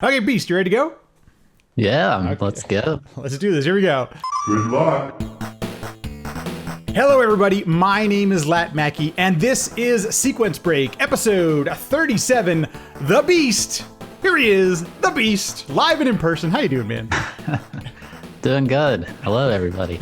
Okay, Beast, you ready to go? Yeah, Okay. let's go. Let's do this. Here we go. Good luck. Hello, everybody. My name is Lat Mackey, and this is Sequence Break, episode 37, The Beast. Here he is, The Beast, live and in person. How you doing, man? Doing good. Hello, everybody.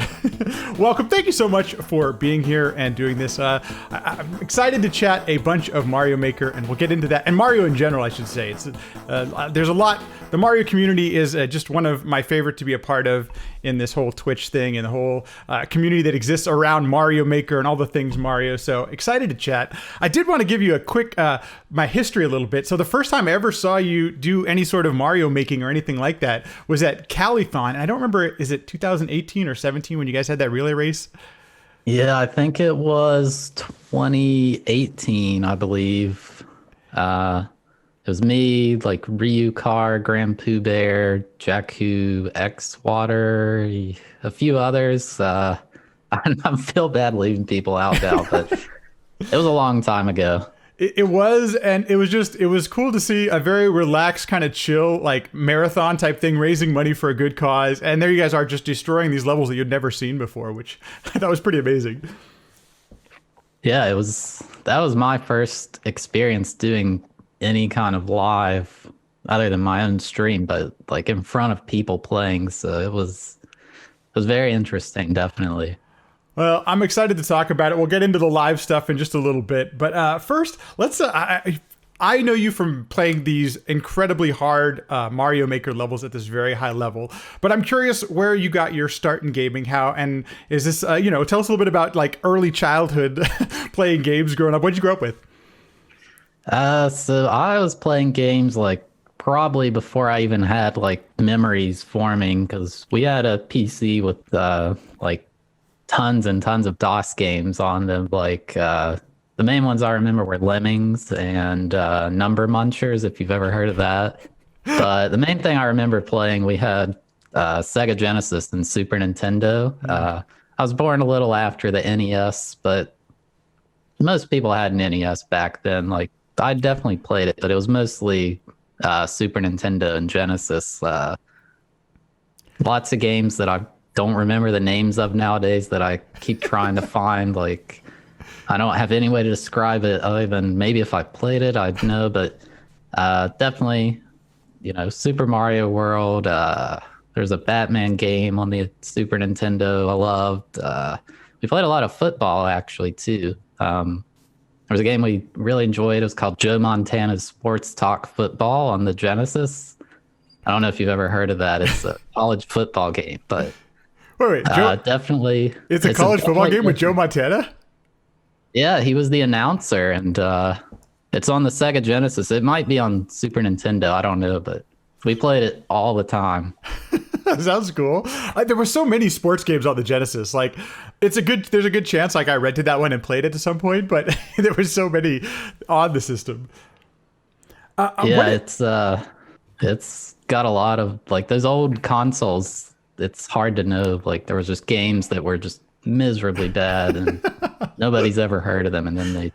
Welcome. Thank you so much for being here and doing this. I'm excited to chat a bunch of Mario Maker, and we'll get into that. And Mario in general, I should say. There's a lot. The Mario community is just one of my favorite to be a part of in this whole Twitch thing and the whole community that exists around Mario Maker and all the things Mario. So excited to chat. I did want to give you a quick, my history a little bit. So the first time I ever saw you do any sort of Mario making or anything like that was at Califon. And I don't remember, is it 2018 or 17 when you guys had that relay race? Yeah, I think it was 2018, I believe. It was me, like Ryu Car, Grand Pooh Bear, Jakku, X Water, a few others. I feel bad leaving people out now, but it was a long time ago. It was, and it was cool to see a very relaxed, kind of chill, like marathon type thing, raising money for a good cause. And there you guys are just destroying these levels that you'd never seen before, which I thought was pretty amazing. Yeah, that was my first experience doing any kind of live other than my own stream, but like in front of people playing. So it was very interesting, definitely. Well, I'm excited to talk about it. We'll get into the live stuff in just a little bit. But first, let's. I know you from playing these incredibly hard Mario Maker levels at this very high level. But I'm curious where you got your start in gaming. How and is this? Tell us a little bit about like early childhood playing games growing up. What did you grow up with? So I was playing games like probably before I even had like memories forming, because we had a PC with like tons and tons of DOS games on them. Like the main ones I remember were Lemmings and Number Munchers, if you've ever heard of that. But the main thing I remember playing, we had Sega Genesis and Super Nintendo. I was born a little after the NES, but most people had an NES back then. Like I definitely played it, but it was mostly Super Nintendo and Genesis. Lots of games that I don't remember the names of nowadays that I keep trying to find. Like, I don't have any way to describe it other than maybe if I played it, I'd know. But definitely, Super Mario World. There's a Batman game on the Super Nintendo I loved. We played a lot of football, actually, too. There was a game we really enjoyed. It was called Joe Montana's Sports Talk Football on the Genesis. I don't know if you've ever heard of that. It's a college football game, but Wait, Joe, definitely. it's a college football game with Joe Montana? Yeah, he was the announcer, and it's on the Sega Genesis. It might be on Super Nintendo. I don't know, but we played it all the time. Sounds cool. There were so many sports games on the Genesis. Like, there's a good chance like I rented that one and played it at some point, but there were so many on the system. It's got a lot of like those old consoles. It's hard to know. Like there was just games that were just miserably bad, and nobody's ever heard of them. And then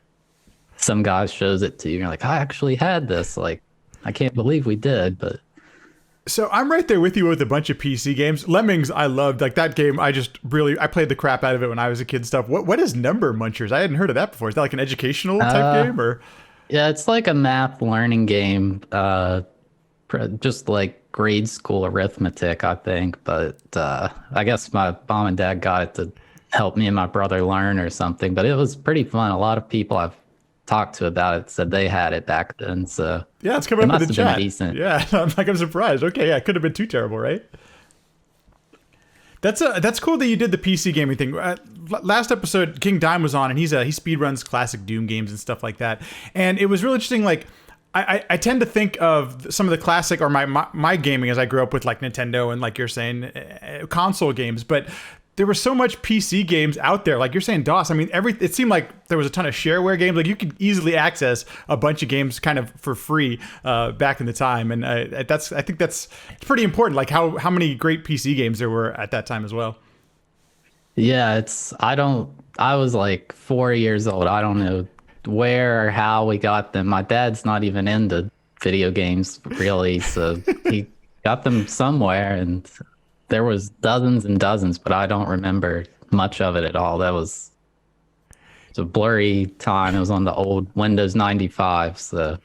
some guy shows it to you, and you're like, I actually had this. Like, I can't believe we did, but. So I'm right there with you with a bunch of PC games. Lemmings, I loved. Like that game, I played the crap out of it when I was a kid and stuff. What is Number Munchers? I hadn't heard of that before. Is that like an educational type game or? Yeah, it's like a math learning game. Just like grade school arithmetic, I think. But I guess my mom and dad got it to help me and my brother learn or something. But it was pretty fun. A lot of people I've talked to about it said they had it back then. So yeah, it's coming up in the chat. Decent. Yeah, I'm surprised. Okay, yeah, it could have been too terrible, right? That's cool that you did the PC gaming thing. Last episode, King Dime was on, and he speedruns classic Doom games and stuff like that. And it was really interesting. Like, I tend to think of some of the classic or my gaming as I grew up with like Nintendo and like you're saying console games, but there was so much PC games out there. Like you're saying DOS. I mean, it seemed like there was a ton of shareware games. Like you could easily access a bunch of games kind of for free back in the time. And I think that's pretty important. Like how many great PC games there were at that time as well. Yeah, I was like 4 years old. I don't know where or how we got them. My dad's not even into video games really. So he got them somewhere, and there was dozens and dozens, but I don't remember much of it at all. That was it's a blurry time. It was on the old Windows 95. So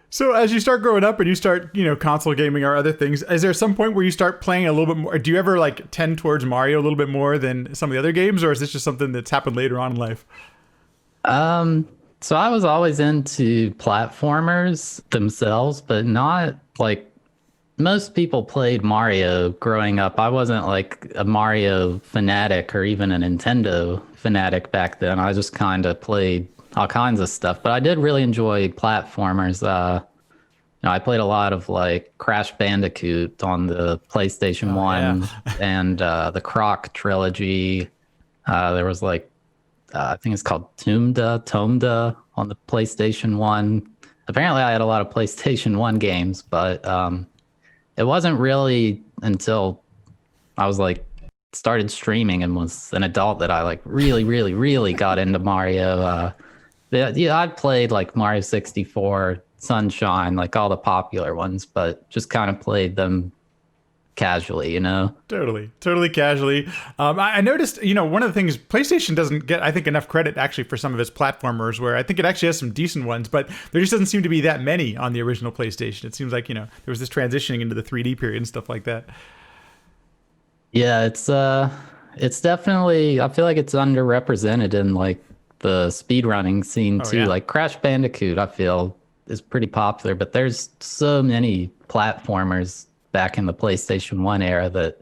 So as you start growing up and you start, console gaming or other things, is there some point where you start playing a little bit more? Do you ever like tend towards Mario a little bit more than some of the other games, or is this just something that's happened later on in life? so I was always into platformers themselves, but not like most people played Mario growing up. I wasn't like a Mario fanatic or even a Nintendo fanatic back then. I just kind of played all kinds of stuff, but I did really enjoy platformers. I played a lot of like Crash Bandicoot on the PlayStation Oh, yeah. 1 and the Croc trilogy. There was like, I think it's called Tomda on the PlayStation 1. Apparently, I had a lot of PlayStation 1 games, but it wasn't really until I was like started streaming and was an adult that I like really, really, really got into Mario. Yeah, I played like Mario 64, Sunshine, like all the popular ones, but just kind of played them casually, you know? Totally casually. I noticed, one of the things PlayStation doesn't get, I think, enough credit actually for some of its platformers, where I think it actually has some decent ones, but there just doesn't seem to be that many on the original PlayStation. It seems like, there was this transitioning into the 3D period and stuff like that. Yeah, it's definitely I feel like it's underrepresented in like the speedrunning scene Oh too. yeah. Like Crash Bandicoot, I feel is pretty popular, but there's so many platformers back in the PlayStation 1 era that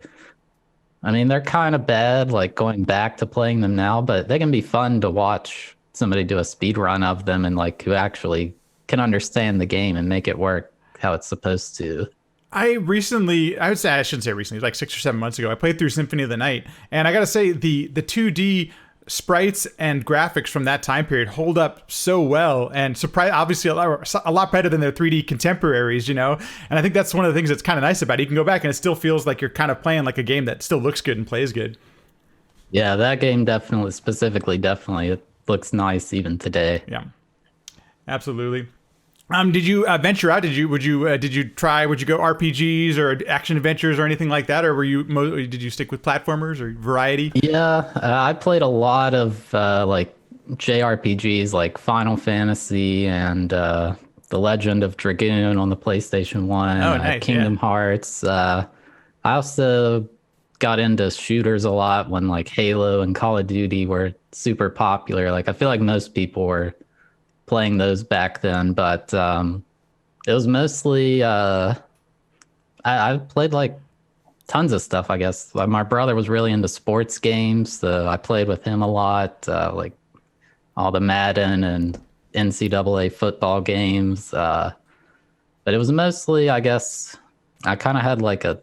I mean, they're kind of bad like going back to playing them now, but they can be fun to watch somebody do a speed run of them and like who actually can understand the game and make it work how it's supposed to. I would say, I shouldn't say recently, like 6 or 7 months ago, I played through Symphony of the Night, and I gotta say, the 2D sprites and graphics from that time period hold up so well, and surprise, obviously a lot better than their 3D contemporaries, And I think that's one of the things that's kind of nice about it. You can go back and it still feels like you're kind of playing like a game that still looks good and plays good. Yeah, that game definitely, specifically, definitely, it looks nice even today. Yeah, absolutely. Did you venture out? Did you try? Would you go RPGs or action adventures or anything like that, or did you stick with platformers or variety? Yeah, I played a lot of like JRPGs like Final Fantasy and The Legend of Dragoon on the PlayStation 1, Oh, nice. Yeah. Kingdom Hearts. I also got into shooters a lot when like Halo and Call of Duty were super popular. Like I feel like most people were playing those back then, but it was mostly I played like tons of stuff, I guess. Like, my brother was really into sports games, so I played with him a lot, like all the Madden and NCAA football games. But it was mostly, I guess, I kind of had like a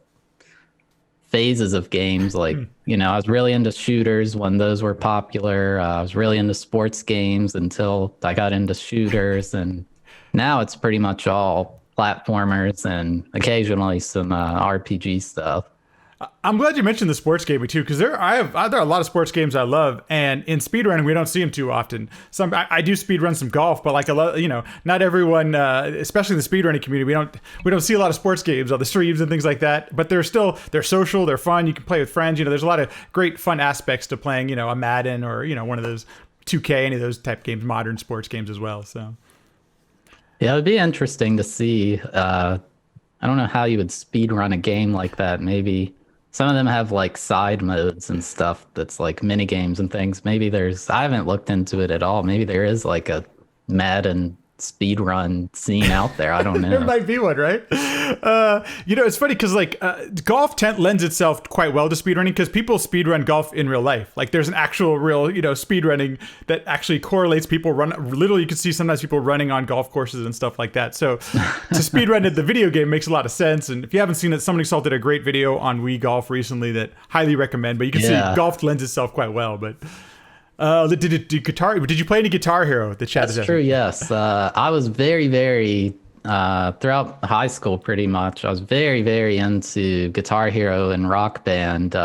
phases of games. Like, I was really into shooters when those were popular. I was really into sports games until I got into shooters. And now it's pretty much all platformers and occasionally some RPG stuff. I'm glad you mentioned the sports gaming too, because there are a lot of sports games I love, and in speedrunning we don't see them too often. I do speedrun some golf, but like a lot, not everyone, especially in the speedrunning community, we don't see a lot of sports games on the streams and things like that. But they're social, they're fun. You can play with friends. There's a lot of great fun aspects to playing, a Madden or one of those 2K, any of those type games, modern sports games as well. So Yeah, it would be interesting to see. I don't know how you would speed run a game like that. Maybe some of them have like side modes and stuff that's like mini games and things. I haven't looked into it at all. Maybe there is like a Madden speed run scene out there. I don't there know. might be one, right? It's funny because like golf lends itself quite well to speedrunning, because people speedrun golf in real life. Like there's an actual real, speedrunning that actually correlates people run. Literally, you can see sometimes people running on golf courses and stuff like that. So to speedrun it, the video game makes a lot of sense. And if you haven't seen it, somebody did a great video on Wii Golf recently that highly recommend. But you can see golf lends itself quite well. But did you play any Guitar Hero? The chat That's true. Yes, I was very, very throughout high school. Pretty much, I was very, very into Guitar Hero and Rock Band.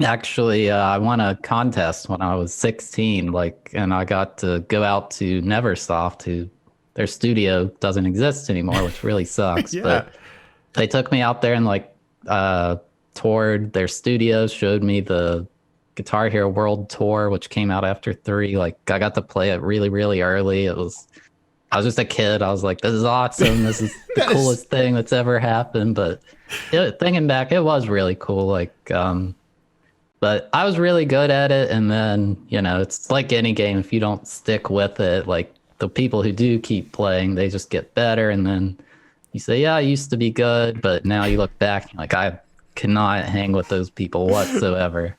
Actually, I won a contest when I was 16, and I got to go out to Neversoft, who their studio doesn't exist anymore, which really sucks. Yeah. But they took me out there and like toured their studios, showed me the Guitar Hero World Tour, which came out after 3. Like I got to play it really, really early. I was just a kid. I was like, this is awesome. This is the coolest thing that's ever happened. But thinking back, it was really cool. Like, but I was really good at it. And then, it's like any game. If you don't stick with it, like the people who do keep playing, they just get better. And then you say, yeah, I used to be good. But now you look back, and you're like, I cannot hang with those people whatsoever.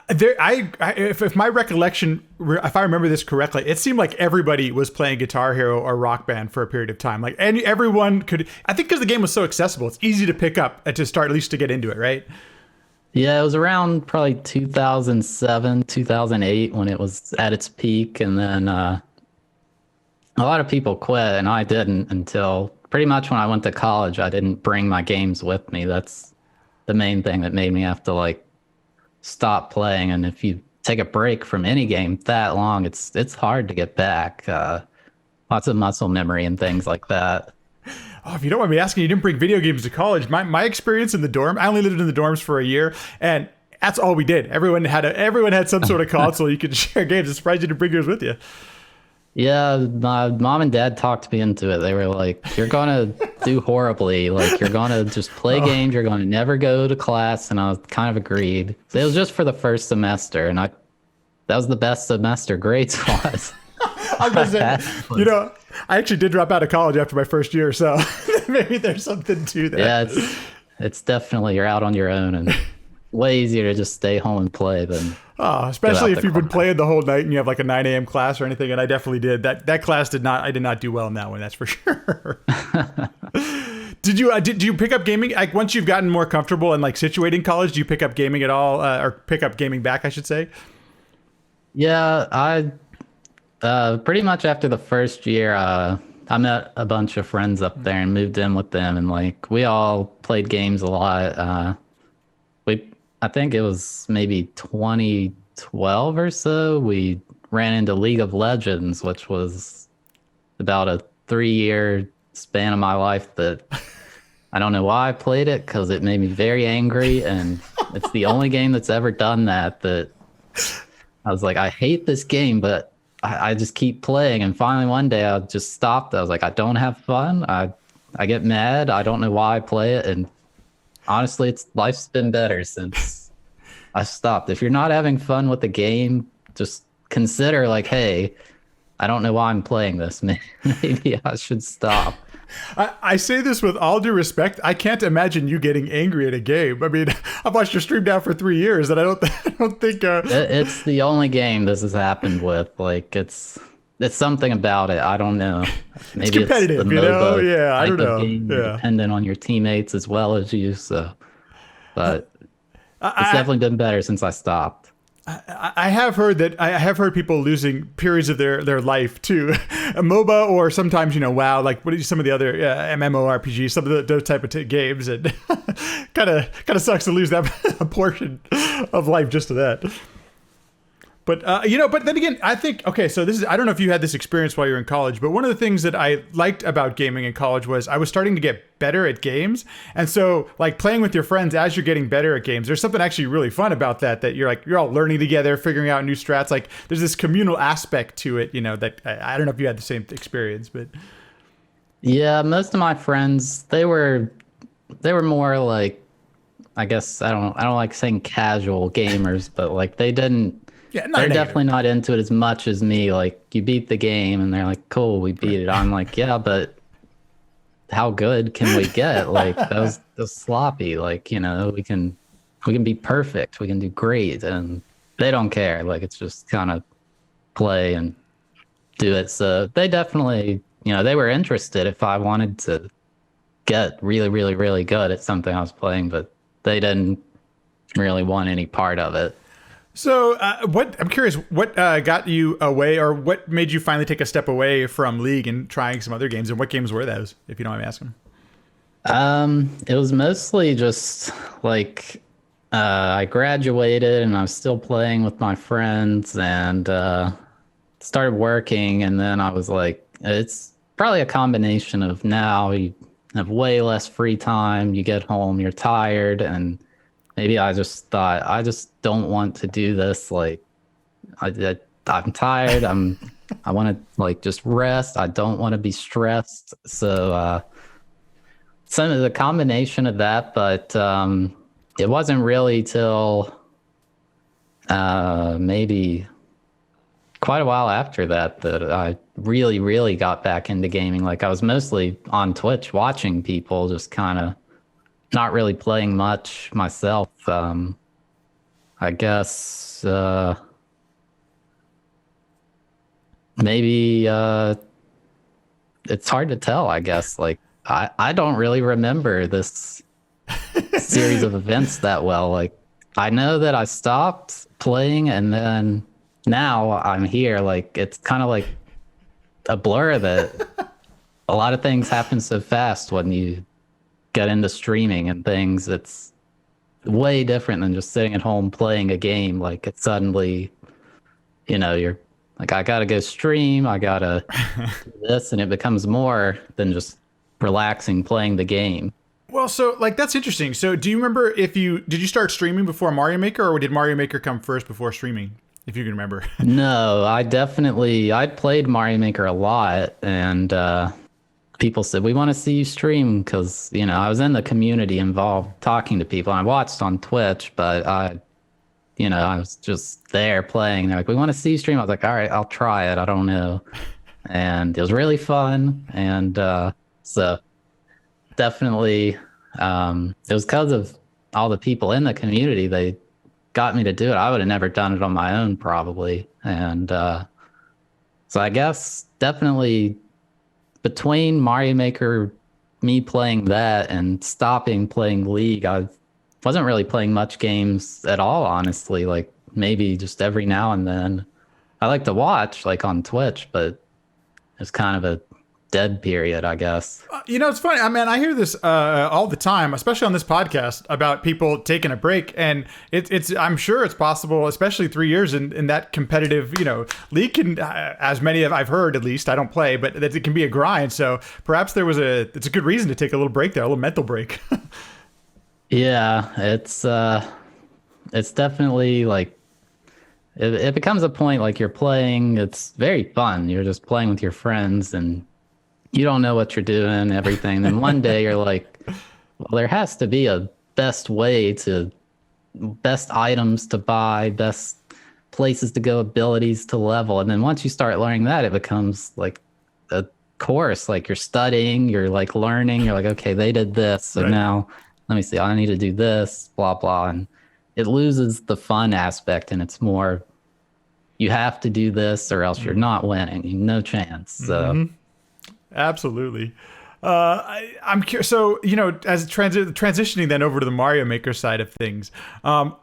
If my recollection, if I remember this correctly, it seemed like everybody was playing Guitar Hero or Rock Band for a period of time. Like, and everyone could. I think because the game was so accessible, it's easy to pick up and to start, at least to get into it, right? Yeah, it was around probably 2007, 2008 when it was at its peak, and then a lot of people quit, and I didn't until pretty much when I went to college. I didn't bring my games with me. That's the main thing that made me have to like stop playing. And if you take a break from any game that long, it's hard to get back. Lots of muscle memory and things like that. Oh, if you don't mind me asking, you didn't bring video games to college. My experience in the dorm, I only lived in the dorms for a year, and that's all we did. Everyone had some sort of console you could share games. I'm surprised you didn't bring yours with you. Yeah, my mom and dad talked me into it. They were like, you're going to do horribly. Like, you're going to just play games. You're going to never go to class. And I kind of agreed. So it was just for the first semester. And that was the best semester grades-wise. I was gonna say, I actually did drop out of college after my first year. So maybe there's something to that. Yeah, it's definitely, you're out on your own and way easier to just stay home and play than especially if you've been playing the whole night and you have like a 9 a.m. class or anything. And I definitely did. That class I did not do well in that one. That's for sure. Did you pick up gaming? Like once you've gotten more comfortable and like situated in college, do you pick up gaming at all or pick up gaming back, I should say? Yeah, I pretty much after the first year, I met a bunch of friends up there and moved in with them. And like we all played games a lot. I think it was maybe 2012 or so, we ran into League of Legends, which was about a 3-year span of my life that I don't know why I played it because it made me very angry. And it's the only game that's ever done that I was like, I hate this game, but I just keep playing. And finally one day I just stopped. I was like, I don't have fun. I get mad. I don't know why I play it. And honestly, life's been better since I stopped. If you're not having fun with the game, just consider like, hey, I don't know why I'm playing this. Maybe I should stop. I say this with all due respect. I can't imagine you getting angry at a game. I mean, I've watched your stream now for 3 years, and I don't think it's the only game this has happened with. Like it's something about it. I don't know. Maybe it's competitive, it's the MOBA Yeah, I don't know. Game, dependent on your teammates as well as you. So, but it's definitely been better since I stopped. I have heard people losing periods of their life to a MOBA or sometimes WoW, like what are some of the other MMORPGs, some of those type of games, and kind of sucks to lose that portion of life just to that. But but then again, I think so I don't know if you had this experience while you were in college, but one of the things that I liked about gaming in college was I was starting to get better at games, and so like playing with your friends as you're getting better at games, there's something actually really fun about that you're all learning together, figuring out new strats. Like there's this communal aspect to it, that I don't know if you had the same experience, but yeah, most of my friends they were more like, I guess I don't like saying casual gamers, but like they didn't. Yeah, they're definitely not into it as much as me. Like you beat the game and they're like, cool, we beat it. I'm like, yeah, but how good can we get? Like that was sloppy. Like, we can be perfect. We can do great. And they don't care. Like it's just kind of play and do it. So they definitely, they were interested if I wanted to get really, really, really good at something I was playing, but they didn't really want any part of it. So I'm curious, what got you away, or what made you finally take a step away from League and trying some other games, and what games were those, if you don't mind me asking? It was mostly just like I graduated and I was still playing with my friends and started working, and then I was like, it's probably a combination of now you have way less free time. You get home, you're tired, and maybe I just thought I just don't want to do this. Like I'm tired. I want to like just rest. I don't want to be stressed. So some of the combination of that, but it wasn't really till maybe quite a while after that that I really, really got back into gaming. Like I was mostly on Twitch watching people, just kind of not really playing much myself. I guess maybe it's hard to tell, I guess. Like I don't really remember this series of events that well. Like I know that I stopped playing and then now I'm here. Like it's kind of like a blur that a lot of things happen so fast when you get into streaming and things. It's way different than just sitting at home playing a game. Like it's suddenly, you're like, I gotta go stream, I gotta do this, and it becomes more than just relaxing playing the game. Well, so like that's interesting. So do you remember if you did you start streaming before Mario Maker, or did Mario Maker come first before streaming? If you can remember. No, I played Mario Maker a lot, and people said, we want to see you stream because, I was in the community involved talking to people. I watched on Twitch, but I was just there playing. They're like, we want to see you stream. I was like, all right, I'll try it. I don't know. And it was really fun. And so definitely, it was because of all the people in the community. They got me to do it. I would have never done it on my own, probably. And so I guess definitely between Mario Maker, me playing that and stopping playing League, I wasn't really playing much games at all, honestly. Like maybe just every now and then. I like to watch like on Twitch, but it's kind of a dead period, I guess. It's funny. I mean, I hear this all the time, especially on this podcast, about people taking a break, and it's. I'm sure it's possible, especially 3 years in that competitive, league can, as many of I've heard at least. I don't play, but that it can be a grind. So perhaps it's a good reason to take a little break there, a little mental break. Yeah, it's definitely like it becomes a point like you're playing. It's very fun. You're just playing with your friends and you don't know what you're doing, everything. Then one day you're like, well, there has to be a best items to buy, best places to go, abilities to level. And then once you start learning that, it becomes like a course, like you're studying, you're like learning, you're like, okay, they did this. So Right. now let me see, I need to do this, blah, blah. And it loses the fun aspect and it's more, you have to do this or else you're not winning, no chance. So. Absolutely. I'm curious. So, as transitioning then over to the Mario Maker side of things,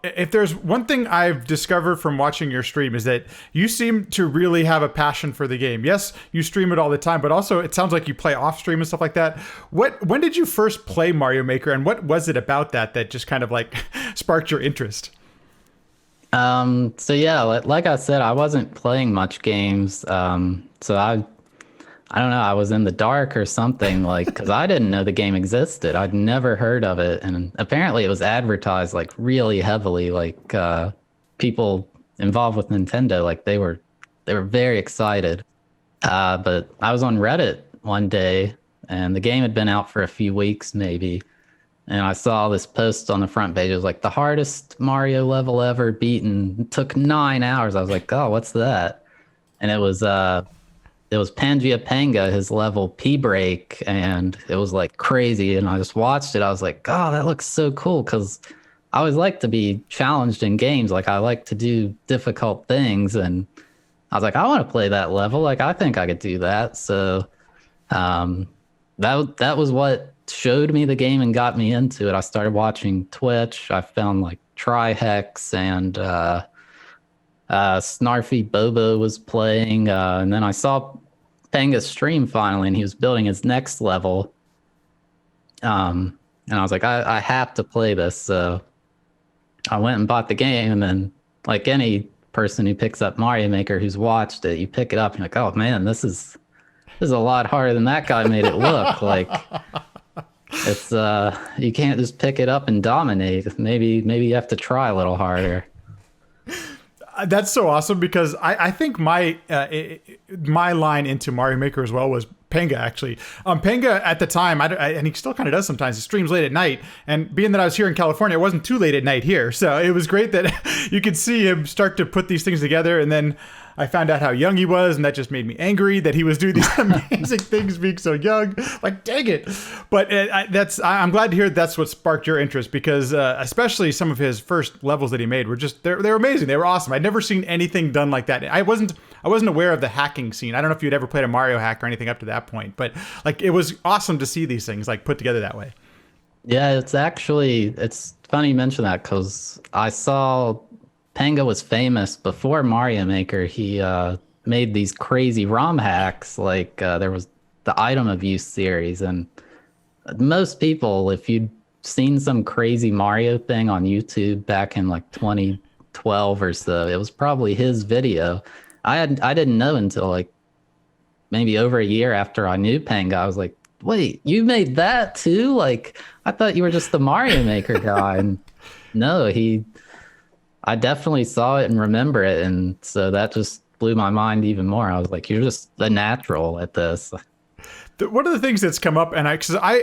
if there's one thing I've discovered from watching your stream is that you seem to really have a passion for the game. Yes, you stream it all the time, but also it sounds like you play off stream and stuff like that. When did you first play Mario Maker, and what was it about that just kind of like sparked your interest? So yeah, like I said, I wasn't playing much games. So I don't know, I was in the dark or something, like, because I didn't know the game existed. I'd never heard of it. And apparently it was advertised like really heavily, like people involved with Nintendo, like they were very excited. But I was on Reddit one day and the game had been out for a few weeks maybe. And I saw this post on the front page. It was like the hardest Mario level ever beaten. It took 9 hours. I was like, oh, what's that? And it was Pangaea Panga, his level P break, and it was like crazy. And I just watched it. I was like, oh, that looks so cool. Cause I always like to be challenged in games. Like I like to do difficult things. And I was like, I want to play that level. Like I think I could do that. So that was what showed me the game and got me into it. I started watching Twitch. I found like Trihex and Snarfy Bobo was playing, and then I saw Panga's stream finally, and he was building his next level. And I was like, I have to play this. So I went and bought the game, and then like any person who picks up Mario Maker who's watched it, you pick it up and you're like, oh man, this is this is a lot harder than that guy made it look. Like it's you can't just pick it up and dominate. Maybe you have to try a little harder. That's so awesome because I think my line into Mario Maker as well was Panga, actually. Panga at the time, and he still kind of does sometimes, he streams late at night. And being that I was here in California, it wasn't too late at night here. So it was great that you could see him start to put these things together. And then I found out how young he was, and that just made me angry that he was doing these amazing things being so young. Like, dang it. But I'm glad to hear that's what sparked your interest, because especially some of his first levels that he made were just, they were amazing. They were awesome. I'd never seen anything done like that. I wasn't aware of the hacking scene. I don't know if you'd ever played a Mario hack or anything up to that point, but like it was awesome to see these things like put together that way. Yeah, it's funny you mention that because I saw Panga was famous before Mario Maker. He made these crazy ROM hacks. Like there was the Item of Use series, and most people, if you'd seen some crazy Mario thing on YouTube back in like 2012 or so, it was probably his video. I didn't know until like maybe over a year after I knew Panga. I was like, wait, you made that too? Like, I thought you were just the Mario Maker guy. And no, I definitely saw it and remember it. And so that just blew my mind even more. I was like, you're just a natural at this. One of the things that's come up, and I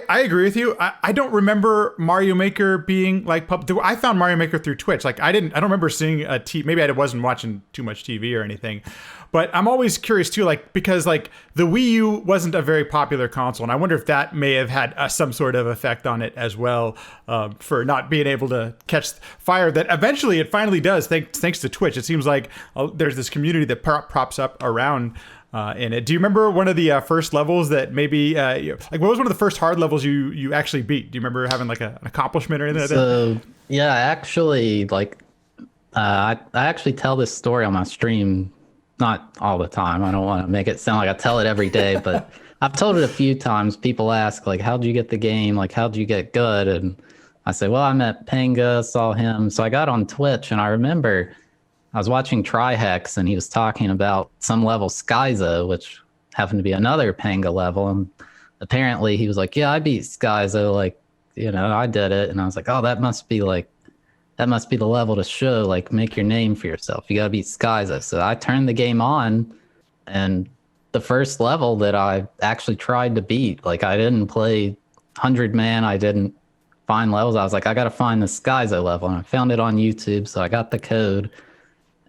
agree with you. I don't remember Mario Maker being like I found Mario Maker through Twitch. Like I don't remember seeing maybe I wasn't watching too much TV or anything. But I'm always curious too, like because like the Wii U wasn't a very popular console, and I wonder if that may have had some sort of effect on it as well, for not being able to catch fire. That eventually it finally does, thanks to Twitch. It seems like there's this community that props up around. In it. Do you remember one of the first levels that maybe like what was one of the first hard levels you actually beat? Do you remember having like an accomplishment or anything like that? So yeah, actually, like I actually tell this story on my stream, not all the time. I don't want to make it sound like I tell it every day, but I've told it a few times. People ask like, how'd you get the game? Like, how'd you get good? And I say, well, I met Panga, saw him. So I got on Twitch, and I remember I was watching Trihex, and he was talking about some level Skyzo, which happened to be another Panga level. And apparently he was like, yeah, I beat Skyzo. Like, I did it. And I was like, oh, that must be the level to show, like, make your name for yourself. You got to beat Skyzo. So I turned the game on, and the first level that I actually tried to beat, like, I didn't play 100 man. I didn't find levels. I was like, I got to find the Skyzo level. And I found it on YouTube. So I got the code.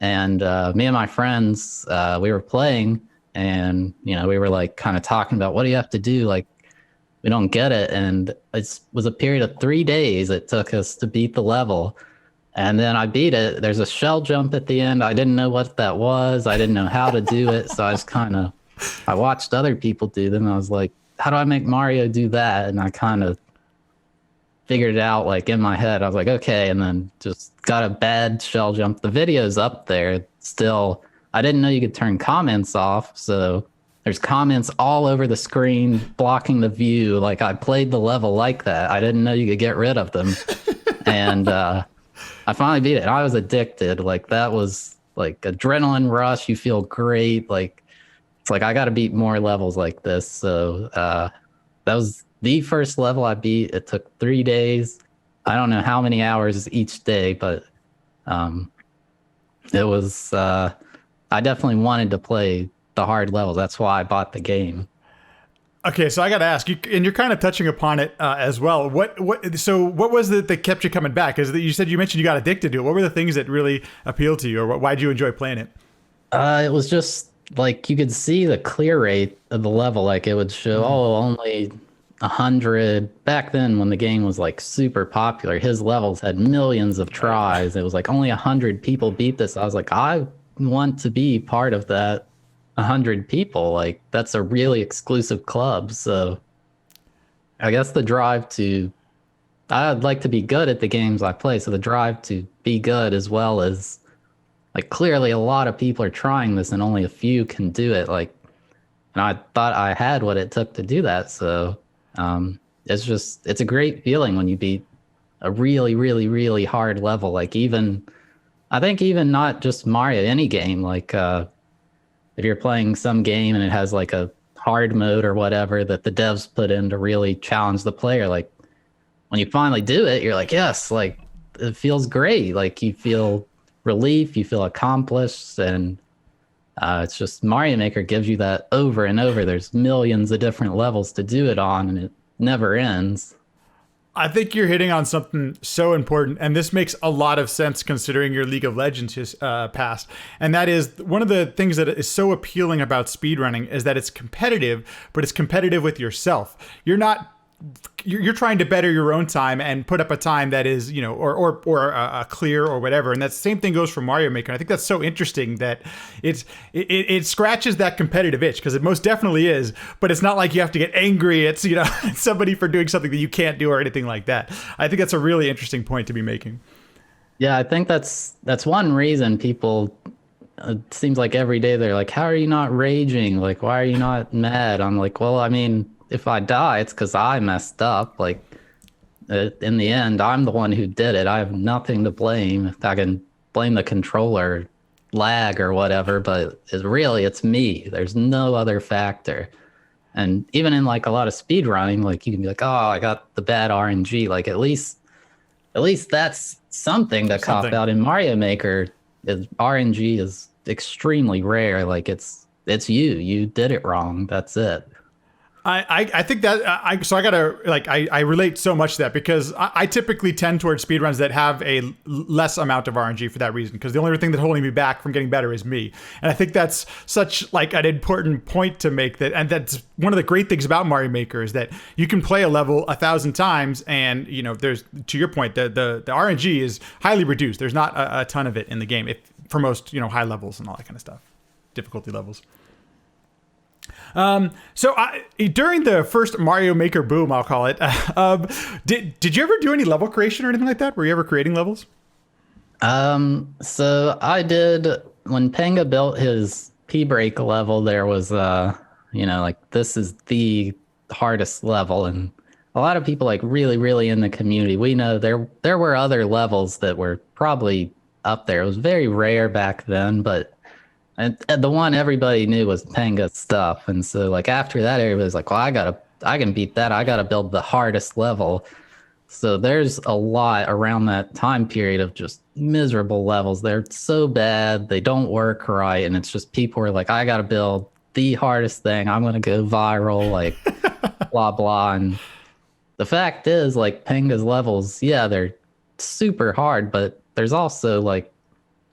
And me and my friends, we were playing, and we were like kind of talking about what do you have to do? Like, we don't get it. And it was a period of 3 days it took us to beat the level. And then I beat it. There's a shell jump at the end. I didn't know what that was. I didn't know how to do it. So I watched other people do them. I was like, how do I make Mario do that? And I kind of figured it out like in my head. I was like, okay, and then just got a bad shell jump. The video's up there still. I didn't know you could turn comments off, so there's comments all over the screen blocking the view. Like I played the level like that. I didn't know you could get rid of them. And I finally beat it. I was addicted. Like that was like adrenaline rush. You feel great. Like it's like I got to beat more levels like this. So that was the first level I beat. It took 3 days. I don't know how many hours each day, but it was. I definitely wanted to play the hard levels. That's why I bought the game. Okay, so I got to ask you, and you're kind of touching upon it as well. What was it that kept you coming back? Is that you mentioned you got addicted to it? What were the things that really appealed to you, or why did you enjoy playing it? It was just like you could see the clear rate of the level. Like it would show, only 100 back then when the game was like super popular. His levels had millions of tries. It was like only 100 people beat this. I was like, I want to be part of that 100 people. Like that's a really exclusive club. So I guess I'd like to be good at the games I play. So the drive to be good, as well as like clearly a lot of people are trying this and only a few can do it. Like, and I thought I had what it took to do that. So it's a great feeling when you beat a really, really, really hard level. Like I think even not just Mario, any game, like if you're playing some game and it has like a hard mode or whatever that the devs put in to really challenge the player. Like when you finally do it, you're like, yes, like it feels great. Like you feel relief, you feel accomplished, and it's just Mario Maker gives you that over and over. There's millions of different levels to do it on, and it never ends. I think you're hitting on something so important, and this makes a lot of sense considering your League of Legends past. And that is one of the things that is so appealing about speedrunning is that it's competitive, but it's competitive with yourself. You're trying to better your own time and put up a time that is, or a clear or whatever. And that same thing goes for Mario Maker. I think that's so interesting that it scratches that competitive itch, because it most definitely is, but it's not like you have to get angry at, somebody for doing something that you can't do or anything like that. I think that's a really interesting point to be making. Yeah, I think that's one reason people, it seems like every day they're like, how are you not raging? Like, why are you not mad? I'm like, well, I mean, if I die, it's because I messed up. Like, in the end, I'm the one who did it. I have nothing to blame. I can blame the controller lag or whatever, but it's me. There's no other factor. And even in like a lot of speed running, like you can be like, oh, I got the bad RNG. Like at least that's something to cop out. In Mario Maker, RNG is extremely rare. Like it's you did it wrong. That's it. I think that I relate so much to that, because I typically tend towards speedruns that have a less amount of RNG for that reason, because the only thing that's holding me back from getting better is me. And I think that's such like an important point to make, and that's one of the great things about Mario Maker is that you can play a level 1,000 times and there's, to your point, the RNG is highly reduced. There's not a ton of it in the game for most high levels and all that kind of stuff, difficulty levels. So during the first Mario Maker boom, I'll call it, did you ever do any level creation or anything like that? Were you ever creating levels? So I did, when Panga built his P-break level, there was, like this is the hardest level. And a lot of people like really, really in the community, we know there were other levels that were probably up there. It was very rare back then, but and the one everybody knew was Panga's stuff. And so like after that, everybody's like, well, I can beat that. I got to build the hardest level. So there's a lot around that time period of just miserable levels. They're so bad. They don't work right. And it's just people are like, I got to build the hardest thing. I'm going to go viral, like blah, blah. And the fact is like Panga's levels, yeah, they're super hard, but there's also like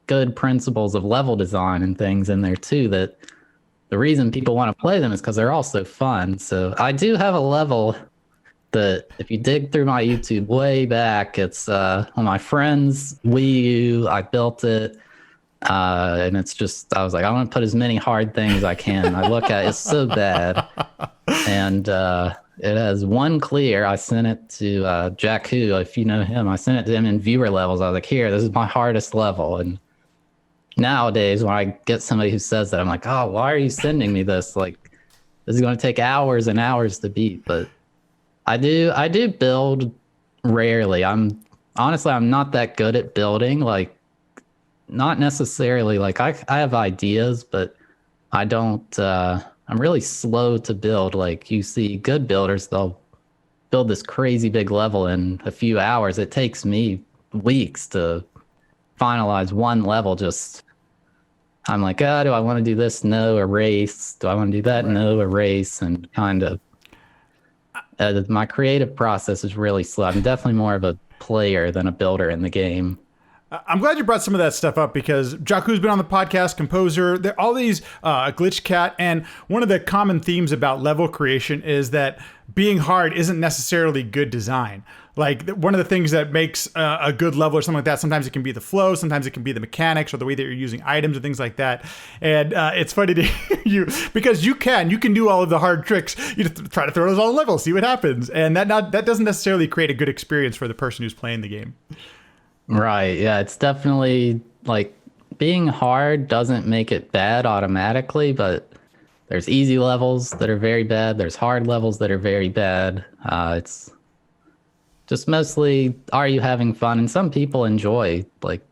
good principles of level design and things in there too, that the reason people want to play them is because they're also fun. So I do have a level that if you dig through my YouTube way back, it's on my friend's Wii U. I built it. And it's just, I was like, I want to put as many hard things as I can. I look at it, it's so bad. And it has one clear. I sent it to Jack Hu, if you know him. I sent it to him in viewer levels. I was like, here, this is my hardest level. And nowadays, when I get somebody who says that, I'm like, oh, why are you sending me this? Like, this is going to take hours and hours to beat. But I do build rarely. I'm not that good at building. Like, not necessarily. Like, I have ideas, but I don't. I'm really slow to build. Like, you see good builders, they'll build this crazy big level in a few hours. It takes me weeks to finalize one level. Just I'm like, do I want to do this? No, erase. Do I want to do that? Right. No, erase. And kind of my creative process is really slow. I'm definitely more of a player than a builder in the game. I'm glad you brought some of that stuff up, because Jakku's been on the podcast, composer, all these Glitch Cat, and one of the common themes about level creation is that being hard isn't necessarily good design. Like, one of the things that makes a good level or something like that, sometimes it can be the flow, sometimes it can be the mechanics or the way that you're using items and things like that. And it's funny to hear you, because you can do all of the hard tricks. You just try to throw those on the level, see what happens. And that doesn't necessarily create a good experience for the person who's playing the game. Right. Yeah, it's definitely like being hard doesn't make it bad automatically, but there's easy levels that are very bad. There's hard levels that are very bad. It's just mostly, are you having fun? And some people enjoy, like,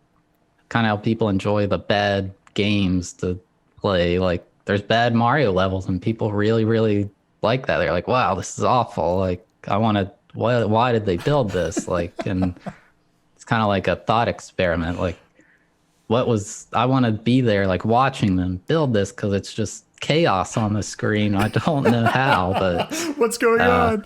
kind of how people enjoy the bad games to play. Like, there's bad Mario levels and people really, really like that. They're like, wow, this is awful. Like, I want to, why did they build this? Like, and it's kind of like a thought experiment. Like, I want to be there, like watching them build this because it's just chaos on the screen. I don't know how, but What's going on?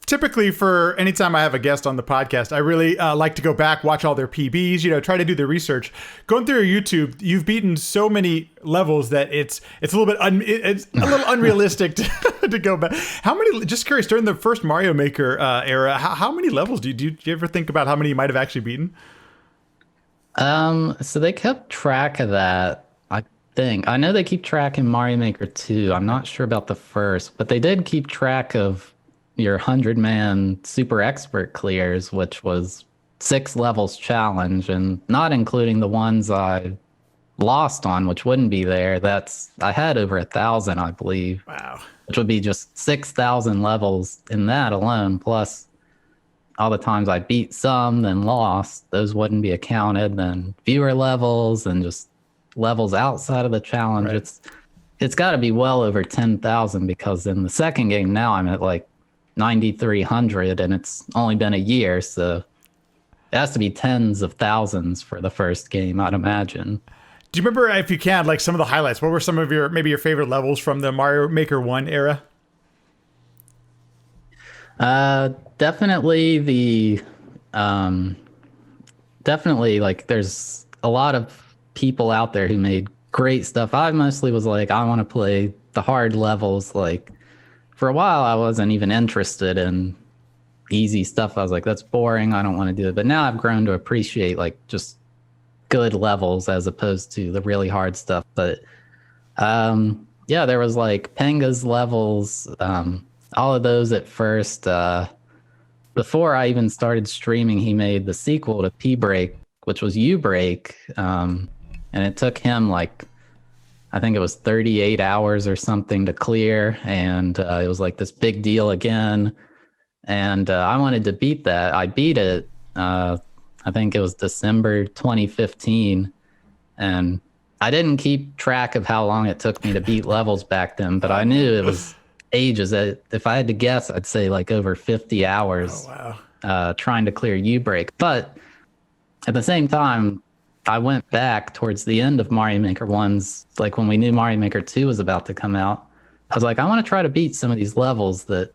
Typically for anytime I have a guest on the podcast, I really like to go back, watch all their PBs, try to do the research. Going through your YouTube, you've beaten so many levels that it's a little bit it's a little unrealistic to go back. How many? Just curious, during the first Mario Maker era, how many levels do you ever think about how many you might have actually beaten? So they kept track of that. I know they keep track in Mario Maker 2. I'm not sure about the first, but they did keep track of your 100-man super expert clears, which was 6 levels challenge, and not including the ones I lost on, which wouldn't be there. I had over 1,000, I believe. Wow. Which would be just 6,000 levels in that alone, plus all the times I beat some, then lost. Those wouldn't be accounted. Then viewer levels and just levels outside of the challenge. Right. It's got to be well over 10,000 because in the second game now I'm at like 9,300 and it's only been a year, so it has to be tens of thousands for the first game, I'd imagine. Do you remember, if you can, like some of the highlights? What were some of your favorite levels from the Mario Maker 1 era? Definitely definitely like there's a lot of people out there who made great stuff. I mostly was like, I want to play the hard levels. Like for a while, I wasn't even interested in easy stuff. I was like, that's boring. I don't want to do it. But now I've grown to appreciate like just good levels as opposed to the really hard stuff. But yeah, there was like Penga's levels, all of those at first. Before I even started streaming, he made the sequel to P-Break, which was U-Break. And it took him like, I think it was 38 hours or something to clear. And it was like this big deal again. And I wanted to beat that. I beat it, I think it was December 2015. And I didn't keep track of how long it took me to beat levels back then, but I knew it was ages. If I had to guess, I'd say like over 50 hours trying to clear U-Break. But at the same time, I went back towards the end of Mario Maker 1's, like when we knew Mario Maker 2 was about to come out. I was like, I want to try to beat some of these levels that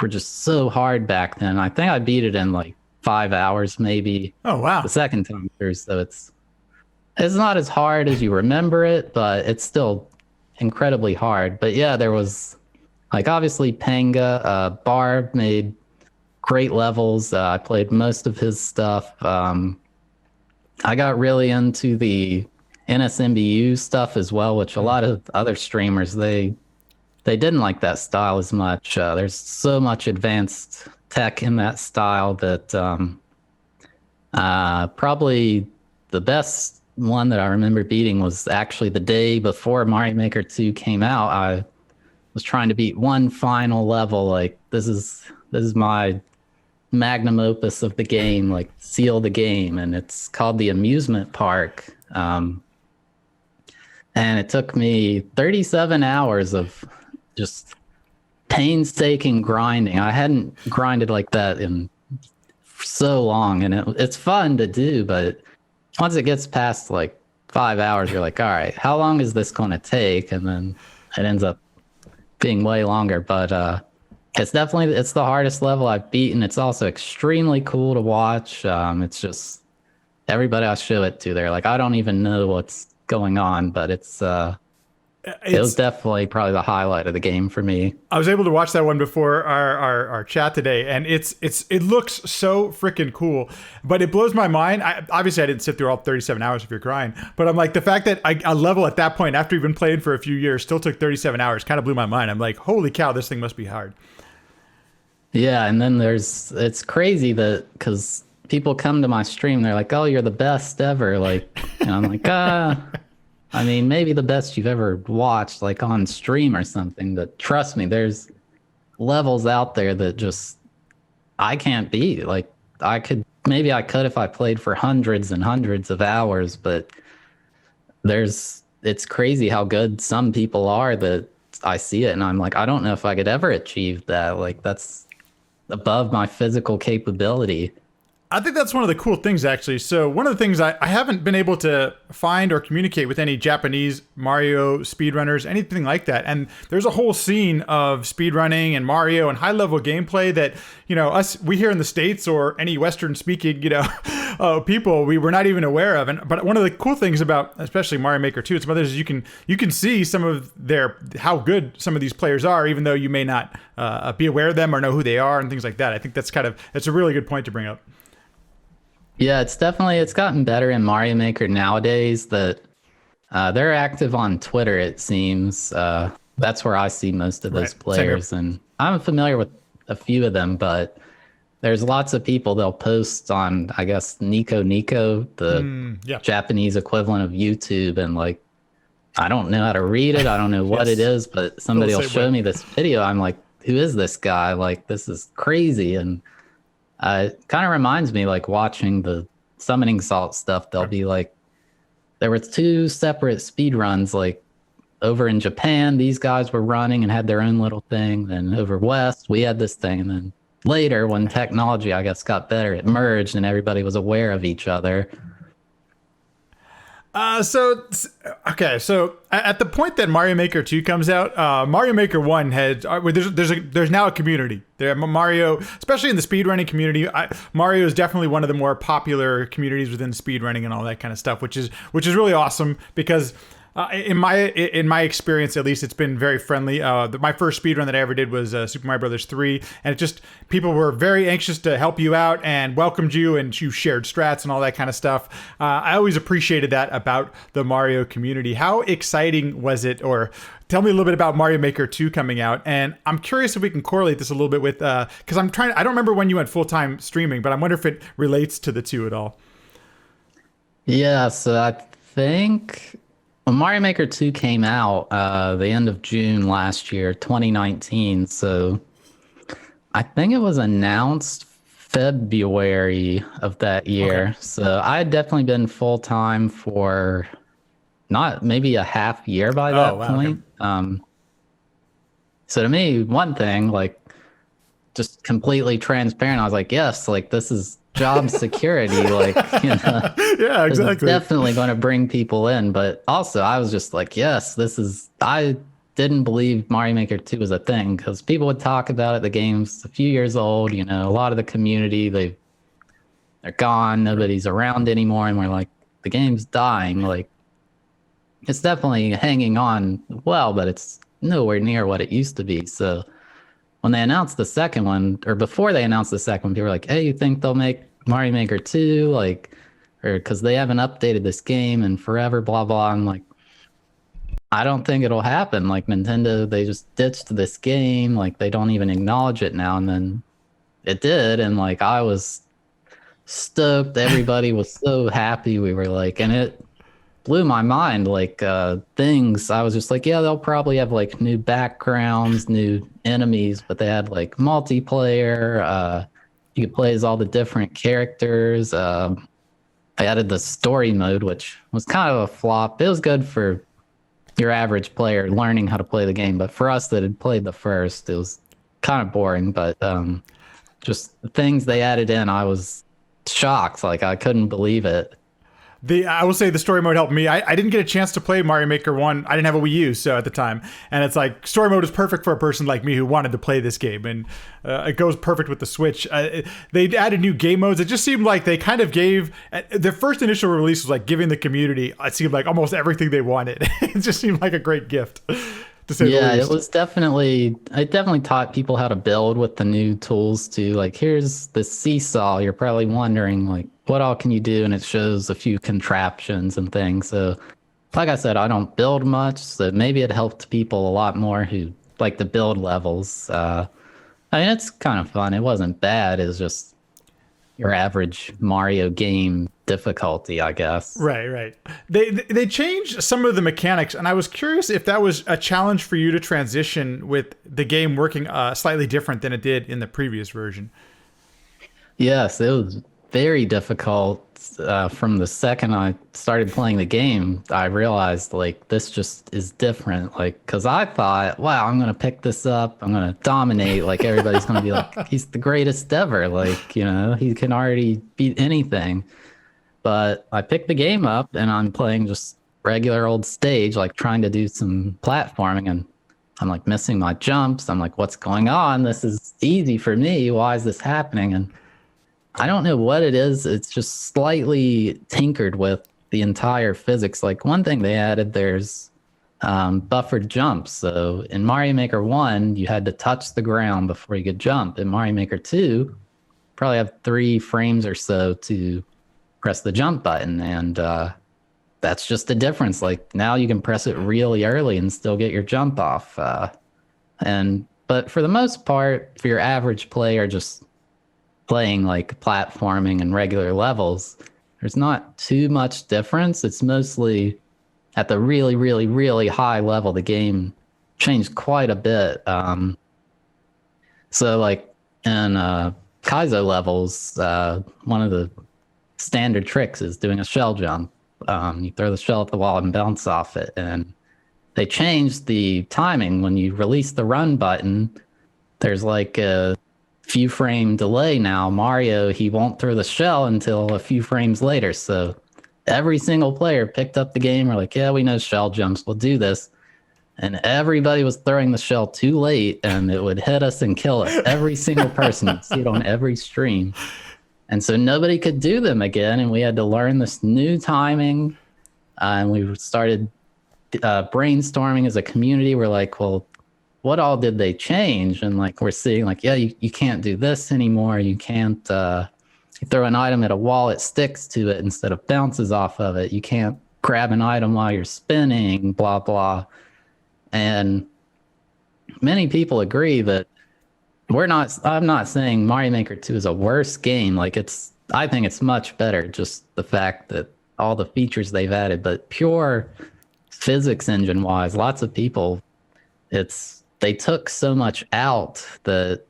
were just so hard back then. I think I beat it in like 5 hours, maybe. Oh, wow. The second time through. So it's not as hard as you remember it, but it's still incredibly hard. But yeah, there was like obviously Panga, Barb made great levels. I played most of his stuff. I got really into the NSMBU stuff as well, which a lot of other streamers, they didn't like that style as much. There's so much advanced tech in that style that probably the best one that I remember beating was actually the day before Mario Maker 2 came out. I was trying to beat one final level. Like this is my magnum opus of the game, like seal the game, and it's called the amusement park. And it took me 37 hours of just painstaking grinding. I hadn't grinded like that in so long, and it's fun to do, but once it gets past like 5 hours, you're like, all right, how long is this going to take? And then it ends up being way longer. But it's the hardest level I've beaten. It's also extremely cool to watch. It's just everybody I show it to, they're like, I don't even know what's going on, but it was definitely probably the highlight of the game for me. I was able to watch that one before our chat today, and it looks so freaking cool. But it blows my mind. Obviously, I didn't sit through all 37 hours of your grind, but I'm like, the fact that a level at that point, after you've been playing for a few years, still took 37 hours, kind of blew my mind. I'm like, holy cow, this thing must be hard. Yeah, and then it's crazy that because people come to my stream, they're like, "Oh, you're the best ever!" Like, and I'm like, I mean, maybe the best you've ever watched, like on stream or something. But trust me, there's levels out there that just I can't beat. Like, I could if I played for hundreds and hundreds of hours, but there's it's crazy how good some people are that I see it and I'm like, I don't know if I could ever achieve that. Like that's above my physical capability. I think that's one of the cool things, actually. So one of the things I haven't been able to find or communicate with any Japanese Mario speedrunners, anything like that. And there's a whole scene of speedrunning and Mario and high-level gameplay that, we here in the States or any Western-speaking, people, we were not even aware of. But one of the cool things about, especially Mario Maker 2 and some others, is you can see some of how good some of these players are, even though you may not be aware of them or know who they are and things like that. I think that's a really good point to bring up. Yeah, it's gotten better in Mario Maker nowadays that they're active on Twitter, it seems. That's where I see most of those players. And I'm familiar with a few of them, but there's lots of people they'll post on, I guess, Nico Nico, the Japanese equivalent of YouTube. And like, I don't know how to read it. I don't know what it is, but somebody will show me this video. I'm like, who is this guy? Like, this is crazy. And it kind of reminds me, like watching the Summoning Salt stuff. They'll be like, there were two separate speed runs, like over in Japan, these guys were running and had their own little thing. Then over West, we had this thing. And then later, when technology, I guess, got better, it merged and everybody was aware of each other. So at the point that Mario Maker 2 comes out, Mario Maker 1 had there's now a community. Mario, especially in the speedrunning community, Mario is definitely one of the more popular communities within speedrunning and all that kind of stuff, which is really awesome because in my experience, at least, it's been very friendly. My first speedrun that I ever did was Super Mario Brothers 3, and people were very anxious to help you out and welcomed you, and you shared strats and all that kind of stuff. I always appreciated that about the Mario community. How exciting was it, or tell me a little bit about Mario Maker 2 coming out? And I'm curious if we can correlate this a little bit with, because I don't remember when you went full-time streaming, but I wonder if it relates to the two at all. Yeah, so I think when Mario Maker 2 came out, the end of June last year, 2019, so I think it was announced February of that year. Okay. So I had definitely been full-time for maybe a half year by that point. Okay. So to me, one thing, like, just completely transparent, I was like, yes, like, this is job security, like, yeah, exactly, definitely going to bring people in. But also I was just like, yes, I didn't believe Mario Maker 2 was a thing because people would talk about it. The game's a few years old, a lot of the community, they're gone, nobody's around anymore, and we're like, the game's dying. Like, it's definitely hanging on well, but it's nowhere near what it used to be. So when they announced the second one, or before they announced the second one, people were like, hey, you think they'll make Mario Maker 2? Like, or because they haven't updated this game in forever, blah, blah. I'm like, I don't think it'll happen. Like, Nintendo, they just ditched this game. Like, they don't even acknowledge it now. And then it did. And like, I was stoked. Everybody was so happy. We were like, and it blew my mind, like, things. I was just like, yeah, they'll probably have like new backgrounds, new enemies, but they had like multiplayer. You could play as all the different characters. I added the story mode, which was kind of a flop. It was good for your average player learning how to play the game, but for us that had played the first, it was kind of boring. But just the things they added in, I was shocked. Like, I couldn't believe it. I will say the story mode helped me. I didn't get a chance to play Mario Maker 1. I didn't have a Wii U at the time. And it's like, story mode is perfect for a person like me who wanted to play this game. And it goes perfect with the Switch. They added new game modes. It just seemed like they kind of gave, the first initial release was like giving the community, it seemed like almost everything they wanted. It just seemed like a great gift. Yeah, it definitely taught people how to build with the new tools too. Like, here's the seesaw. You're probably wondering, like, what all can you do? And it shows a few contraptions and things. So, like I said, I don't build much, so maybe it helped people a lot more who like the build levels. I mean, it's kind of fun. It wasn't bad. It was just your average Mario game difficulty, I guess. Right. They changed some of the mechanics, and I was curious if that was a challenge for you to transition with the game working slightly different than it did in the previous version. Yes, it was very difficult. From the second I started playing the game, I realized like this just is different. Like, because I thought, wow, I'm gonna pick this up, I'm gonna dominate. Like everybody's gonna be like, he's the greatest ever. Like, he can already beat anything. But I picked the game up and I'm playing just regular old stage, like trying to do some platforming, and I'm like missing my jumps. I'm like, what's going on? This is easy for me. Why is this happening? And I don't know what it is. It's just slightly tinkered with the entire physics. Like one thing they added, there's buffered jumps. So in Mario Maker 1, you had to touch the ground before you could jump. In Mario Maker 2, probably have 3 frames or so to press the jump button. And that's just a difference. Like now you can press it really early and still get your jump off. But for the most part, for your average player, just playing like platforming and regular levels, there's not too much difference. It's mostly at the really, really, really high level, the game changed quite a bit. So like in Kaizo levels, one of the standard tricks is doing a shell jump. You throw the shell at the wall and bounce off it. And they changed the timing. When you release the run button, there's like a few frame delay now. Mario, he won't throw the shell until a few frames later. So every single player picked up the game. We're like, yeah, we know shell jumps, we'll do this. And everybody was throwing the shell too late, and it would hit us and kill us. Every single person, you'd see it on every stream. And so nobody could do them again, and we had to learn this new timing. And we started brainstorming as a community. We're like, well, what all did they change? And like we're seeing like, yeah, you can't do this anymore. You can't you throw an item at a wall, it sticks to it instead of bounces off of it. You can't grab an item while you're spinning, blah, blah. And many people agree that I'm not saying Mario Maker 2 is a worse game. Like I think it's much better. Just the fact that all the features they've added, but pure physics engine wise, lots of people, they took so much out that,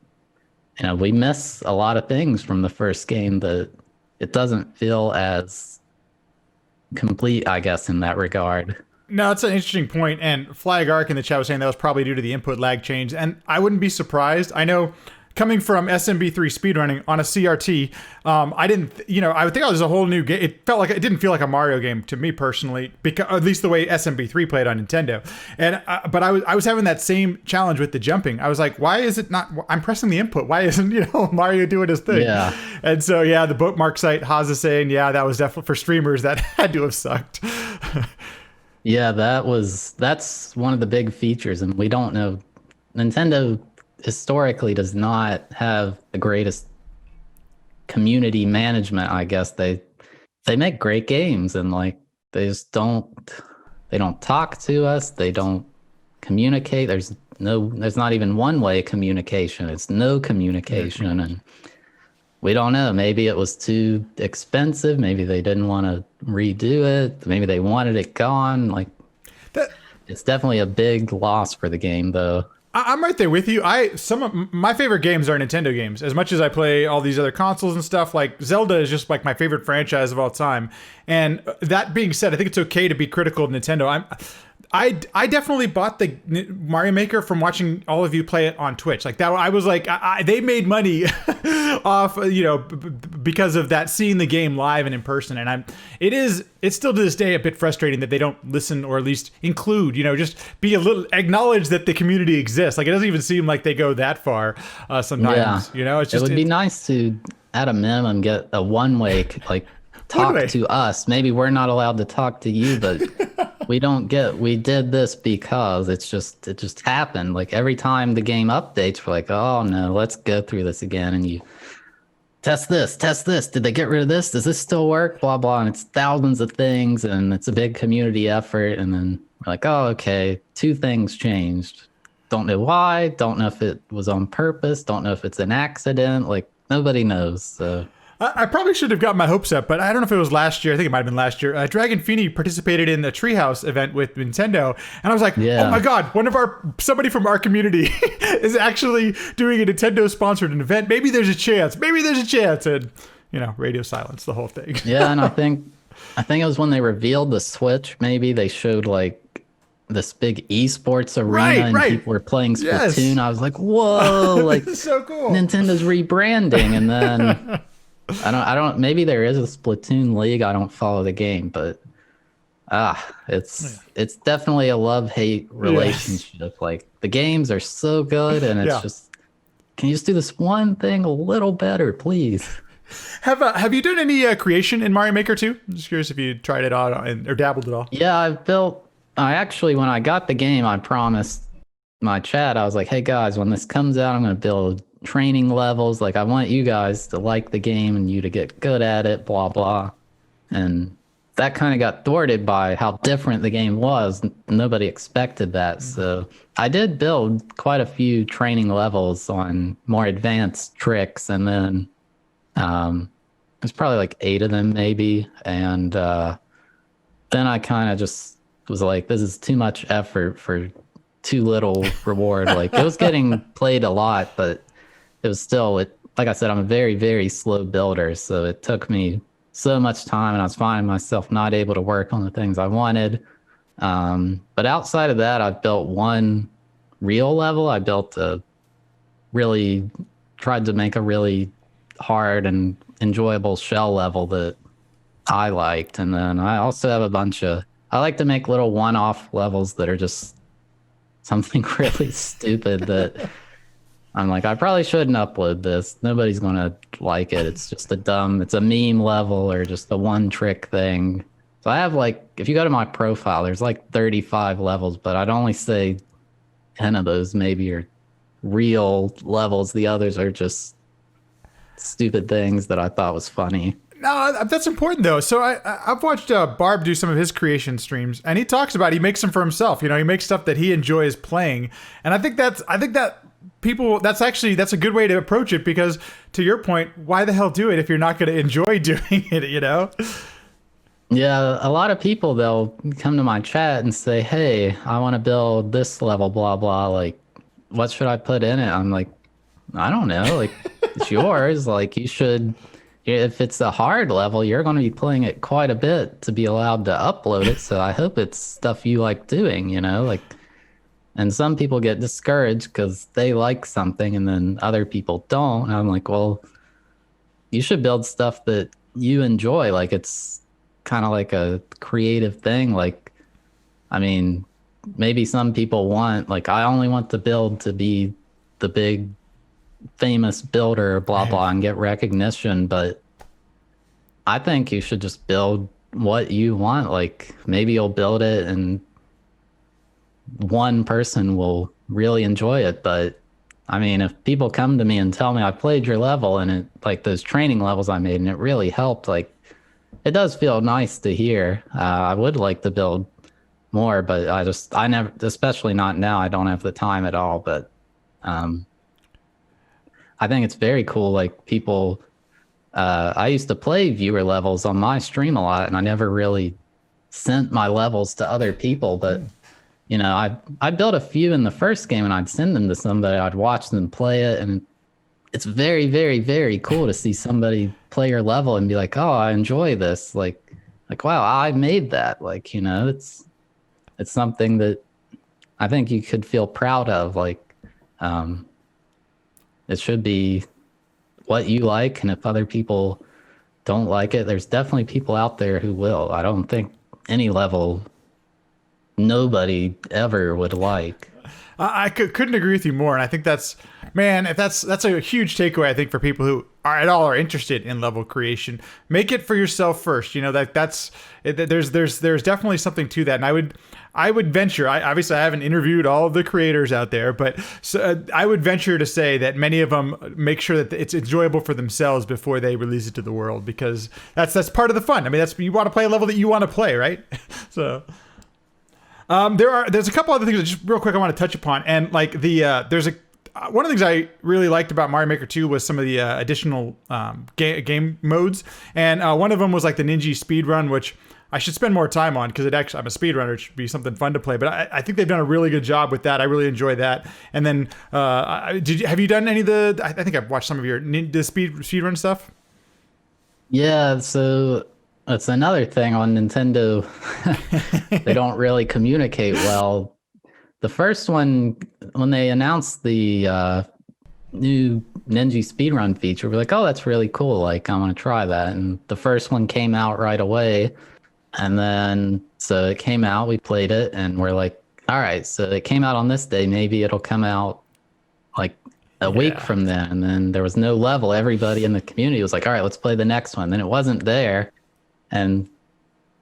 we miss a lot of things from the first game that it doesn't feel as complete, I guess, in that regard. No, that's an interesting point. And Flag Arc in the chat was saying that was probably due to the input lag change. And I wouldn't be surprised. I know coming from SMB3 speedrunning on a CRT, I didn't, I would think it was a whole new game. It didn't feel like a Mario game to me personally, because at least the way SMB3 played on Nintendo. And but I was having that same challenge with the jumping. I was like, why is it not? I'm pressing the input. Why isn't Mario doing his thing? Yeah. And so yeah, the bookmark site Haas is saying, yeah, that was definitely for streamers that had to have sucked. Yeah, that's one of the big features, and we don't know. Nintendo historically does not have the greatest community management, I guess. They make great games, and like they don't talk to us, they don't communicate. There's not even one-way communication. It's no communication. And we don't know. Maybe it was too expensive. Maybe they didn't want to redo it. Maybe they wanted it gone. Like it's definitely a big loss for the game, though. I'm right there with you. Some of my favorite games are Nintendo games. As much as I play all these other consoles and stuff, like Zelda is just like my favorite franchise of all time. And that being said, I think it's okay to be critical of Nintendo. I definitely bought the Mario Maker from watching all of you play it on Twitch. Like that, I was like, they made money off, because of that, seeing the game live and in person. And it's still to this day a bit frustrating that they don't listen, or at least include, just be a little, acknowledge that the community exists. Like it doesn't even seem like they go that far sometimes. Yeah. It's just, it would be nice to, at a minimum, get a one-way like talk to us. Maybe we're not allowed to talk to you, but we did this because it just happened. Like every time the game updates, we're like, oh no, let's go through this again. And you test this. Did they get rid of this? Does this still work? Blah, blah. And it's thousands of things, and it's a big community effort. And then we're like, oh, okay, 2 things changed. Don't know why. Don't know if it was on purpose. Don't know if it's an accident. Like nobody knows. So I probably should have got my hopes up, but I don't know if it was last year. I think it might have been last year. Dragon Feeney participated in the Treehouse event with Nintendo, and I was like, oh my god, somebody from our community is actually doing a Nintendo-sponsored event. Maybe there's a chance. And radio silence, the whole thing. Yeah, and I think it was when they revealed the Switch, maybe they showed like this big esports arena and Right. people were playing Yes. Splatoon. I was like, whoa, like This is so cool. Nintendo's rebranding. And then I don't maybe there is a Splatoon League. I don't follow the game, but it's definitely a love-hate relationship. Like the games are so good and it's just, can you just do this one thing a little better, please? Have you done any creation in Mario Maker 2? I'm just curious if you tried it out or dabbled at all. Yeah, I actually, when I got the game, I promised my chat, I was like, hey guys, when this comes out, I'm going to build training levels. Like, I want you guys to like the game and you to get good at it, blah, blah. And that kind of got thwarted by how different the game was. Nobody expected that. So I did build quite a few training levels on more advanced tricks. And then there's probably like 8 of them maybe. And then I kind of just was like, this is too much effort for too little reward. Like it was getting played a lot, but it was still, like I said, I'm a very, very slow builder. So it took me so much time and I was finding myself not able to work on the things I wanted. But outside of that, I've built one real level. I tried to make a really hard and enjoyable shell level that I liked. And then I also have I like to make little one-off levels that are just something really stupid that I'm like, I probably shouldn't upload this. Nobody's going to like it. It's just it's a meme level or just a one trick thing. So I have like, if you go to my profile, there's like 35 levels, but I'd only say 10 of those maybe are real levels. The others are just stupid things that I thought was funny. No, that's important though. So I've watched Barb do some of his creation streams, and he talks about he makes them for himself. He makes stuff that he enjoys playing, and I think that's a good way to approach it because, to your point, why the hell do it if you're not going to enjoy doing it? Yeah, a lot of people, they'll come to my chat and say, "Hey, I want to build this level, blah blah. Like, what should I put in it?" I'm like, I don't know. Like, it's yours. Like, you should. If it's a hard level, you're going to be playing it quite a bit to be allowed to upload it. So I hope it's stuff you like doing, like, and some people get discouraged because they like something and then other people don't. And I'm like, well, you should build stuff that you enjoy. Like, it's kind of like a creative thing. Like, I mean, maybe some people want, like, I only want the build to be the big famous builder, blah blah, and get recognition, but I think you should just build what you want. Like, maybe you'll build it and one person will really enjoy it, but I mean, if people come to me and tell me I played your level and it, like those training levels I made, and it really helped, like, it does feel nice to hear. I would like to build more, but I never, especially not now, I don't have the time at all. But I think it's very cool. Like, people, I used to play viewer levels on my stream a lot, and I never really sent my levels to other people. But, I built a few in the first game and I'd send them to somebody. I'd watch them play it. And it's very, very, very cool to see somebody play your level and be like, oh, I enjoy this. Like, wow, I made that. Like, it's something that I think you could feel proud of. Like, it should be what you like, and if other people don't like it, there's definitely people out there who will. I don't think any level nobody ever would like. I couldn't agree with you more, and I think that's a huge takeaway. I think for people who are interested in level creation, make it for yourself first. There's definitely something to that, and I would venture. Obviously I haven't interviewed all of the creators out there, but I would venture to say that many of them make sure that it's enjoyable for themselves before they release it to the world, because that's part of the fun. I mean, you want to play a level that you want to play, right? So. There's a couple other things that just real quick I want to touch upon, and like one of the things I really liked about Mario Maker 2 was some of the additional game modes, and one of them was like the Ninja speedrun, which I should spend more time on because I'm a speedrunner. It should be something fun to play, but I think they've done a really good job with that. I really enjoy that. And then have you done any of the? I think I've watched some of the speedrun stuff. Yeah, so that's another thing on Nintendo. They don't really communicate well. The first one, when they announced the new Ninja speedrun feature, we're like, oh, that's really cool. Like, I want to try that. And the first one came out right away. And then, so it came out, we played it, and we're like, all right, so it came out on this day. Maybe it'll come out like a week Yeah. from then. And then there was no level. Everybody in the community was like, all right, let's play the next one. Then it wasn't there. And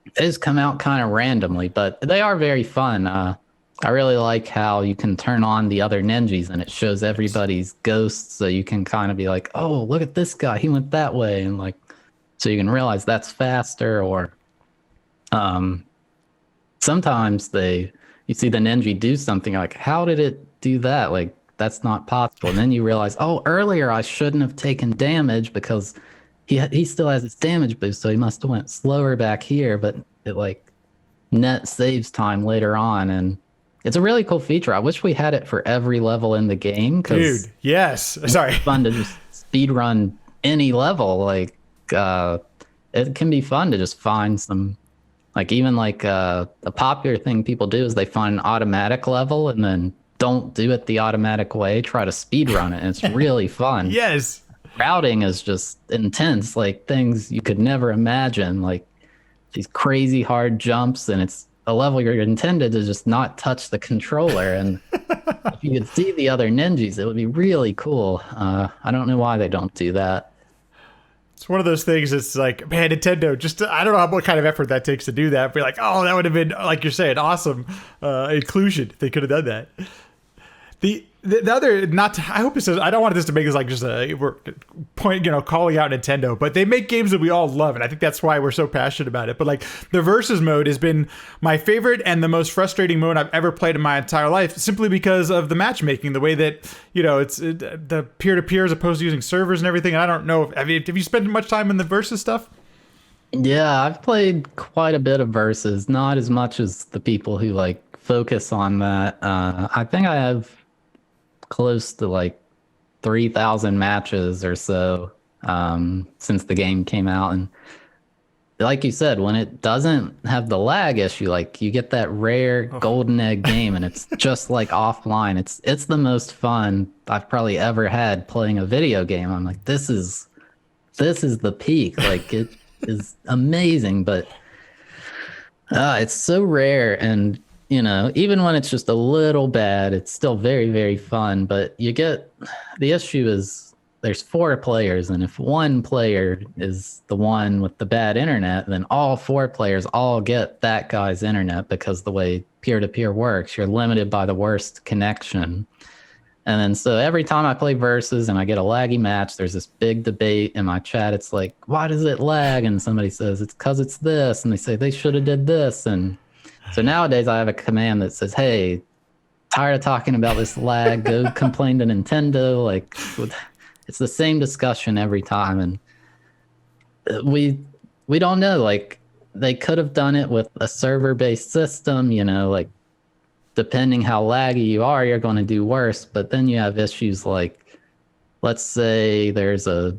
it has come out kind of randomly, but they are very fun. I really like how you can turn on the other ninjas and it shows everybody's ghosts, so you can kind of be like, "Oh, look at this guy. He went that way," and like, so you can realize that's faster. Or um, sometimes you see the ninja do something like, "How did it do that? Like, that's not possible." And then you realize, "Oh, earlier I shouldn't have taken damage because he still has his damage boost, so he must have went slower back here." But it like net saves time later on, and it's a really cool feature. I wish we had it for every level in the game because Dude, yes. Sorry. it's fun to just speed run any level. Like it can be fun to just find some, like, even like a popular thing people do is they find an automatic level and then don't do it the automatic way, try to speed run it, and it's really fun. Yes. Routing is just intense, like things you could never imagine, like these crazy hard jumps, and it's a level you're intended to just not touch the controller. And if you could see the other ninjas, it would be really cool. I don't know why they don't do that. It's one of those things. It's like, man, Nintendo. Just I don't know what kind of effort that takes to do that. But like, oh, that would have been, like you're saying, awesome inclusion. They could have done that. The other, not to, I hope it says, I don't want this to make this like just a we're point, calling out Nintendo, but they make games that we all love, and I think that's why we're so passionate about it. But like the versus mode has been my favorite and the most frustrating mode I've ever played in my entire life, simply because of the matchmaking, the way that the peer to peer as opposed to using servers and everything. And I don't know, have you spent much time in the versus stuff? Yeah, I've played quite a bit of versus, not as much as the people who like focus on that. I think I have close to like 3,000 matches or so since the game came out. And like you said, when it doesn't have the lag issue, like you get that rare golden egg game and it's just like offline. It's the most fun I've probably ever had playing a video game. I'm like, this is the peak. Like it is amazing, but it's so rare. And even when it's just a little bad, it's still very, very fun. But the issue is there's 4 players, and if one player is the one with the bad internet, then all 4 players all get that guy's internet, because the way peer-to-peer works, you're limited by the worst connection. And then so every time I play versus and I get a laggy match, there's this big debate in my chat. It's like, why does it lag? And somebody says, it's because it's this. And they say, they should have did this. And so nowadays I have a command that says, hey, tired of talking about this lag, go complain to Nintendo. Like, it's the same discussion every time. And we don't know, like, they could have done it with a server-based system, like, depending how laggy you are, you're going to do worse. But then you have issues like, let's say there's a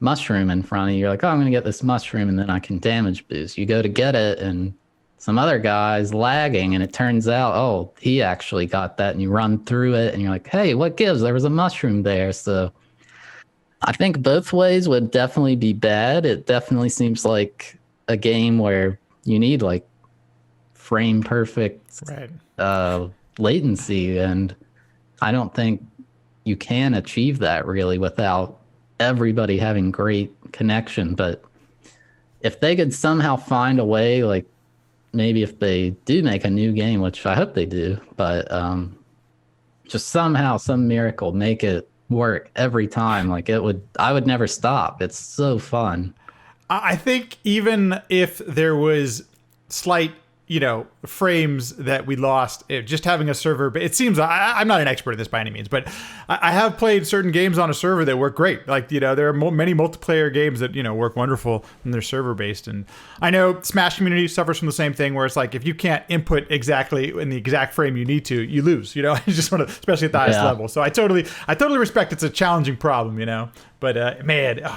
mushroom in front of you. You're like, oh, I'm going to get this mushroom and then I can damage boost. You go to get it and some other guy's lagging, and it turns out, oh, he actually got that, and you run through it and you're like, hey, what gives? There was a mushroom there. So I think both ways would definitely be bad. It definitely seems like a game where you need like frame perfect latency, and I don't think you can achieve that really without everybody having great connection. But if they could somehow find a way, like maybe if they do make a new game, which I hope they do, but just somehow, some miracle, make it work every time, like I would never stop. It's so fun. I think even if there was slight frames that we lost, just having a server, but it seems, I'm not an expert in this by any means, but I have played certain games on a server that work great. Like, there are many multiplayer games that, work wonderful when they're server based. And I know Smash community suffers from the same thing, where it's like, if you can't input exactly in the exact frame you need to, you lose, just want to, especially at the highest level. So I totally respect it's a challenging problem, but man,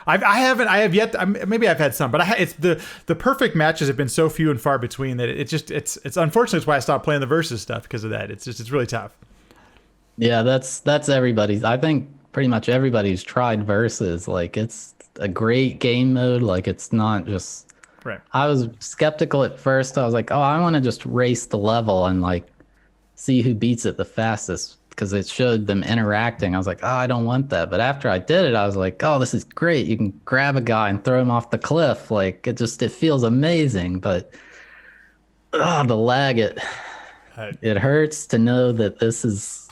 I have yet. Maybe I've had some, but it's the perfect matches have been so few and far between that it's unfortunate. It's why I stopped playing the versus stuff because of that. It's really tough. Yeah, that's everybody's. I think pretty much everybody's tried versus. Like it's a great game mode. Like it's not just. Right. I was skeptical at first. I was like, oh, I want to just race the level and like see who beats it the fastest because it showed them interacting. I was like, oh, I don't want that. But after I did it, I was like, oh, this is great. You can grab a guy and throw him off the cliff. Like it feels amazing. But the lag, it hurts to know that this is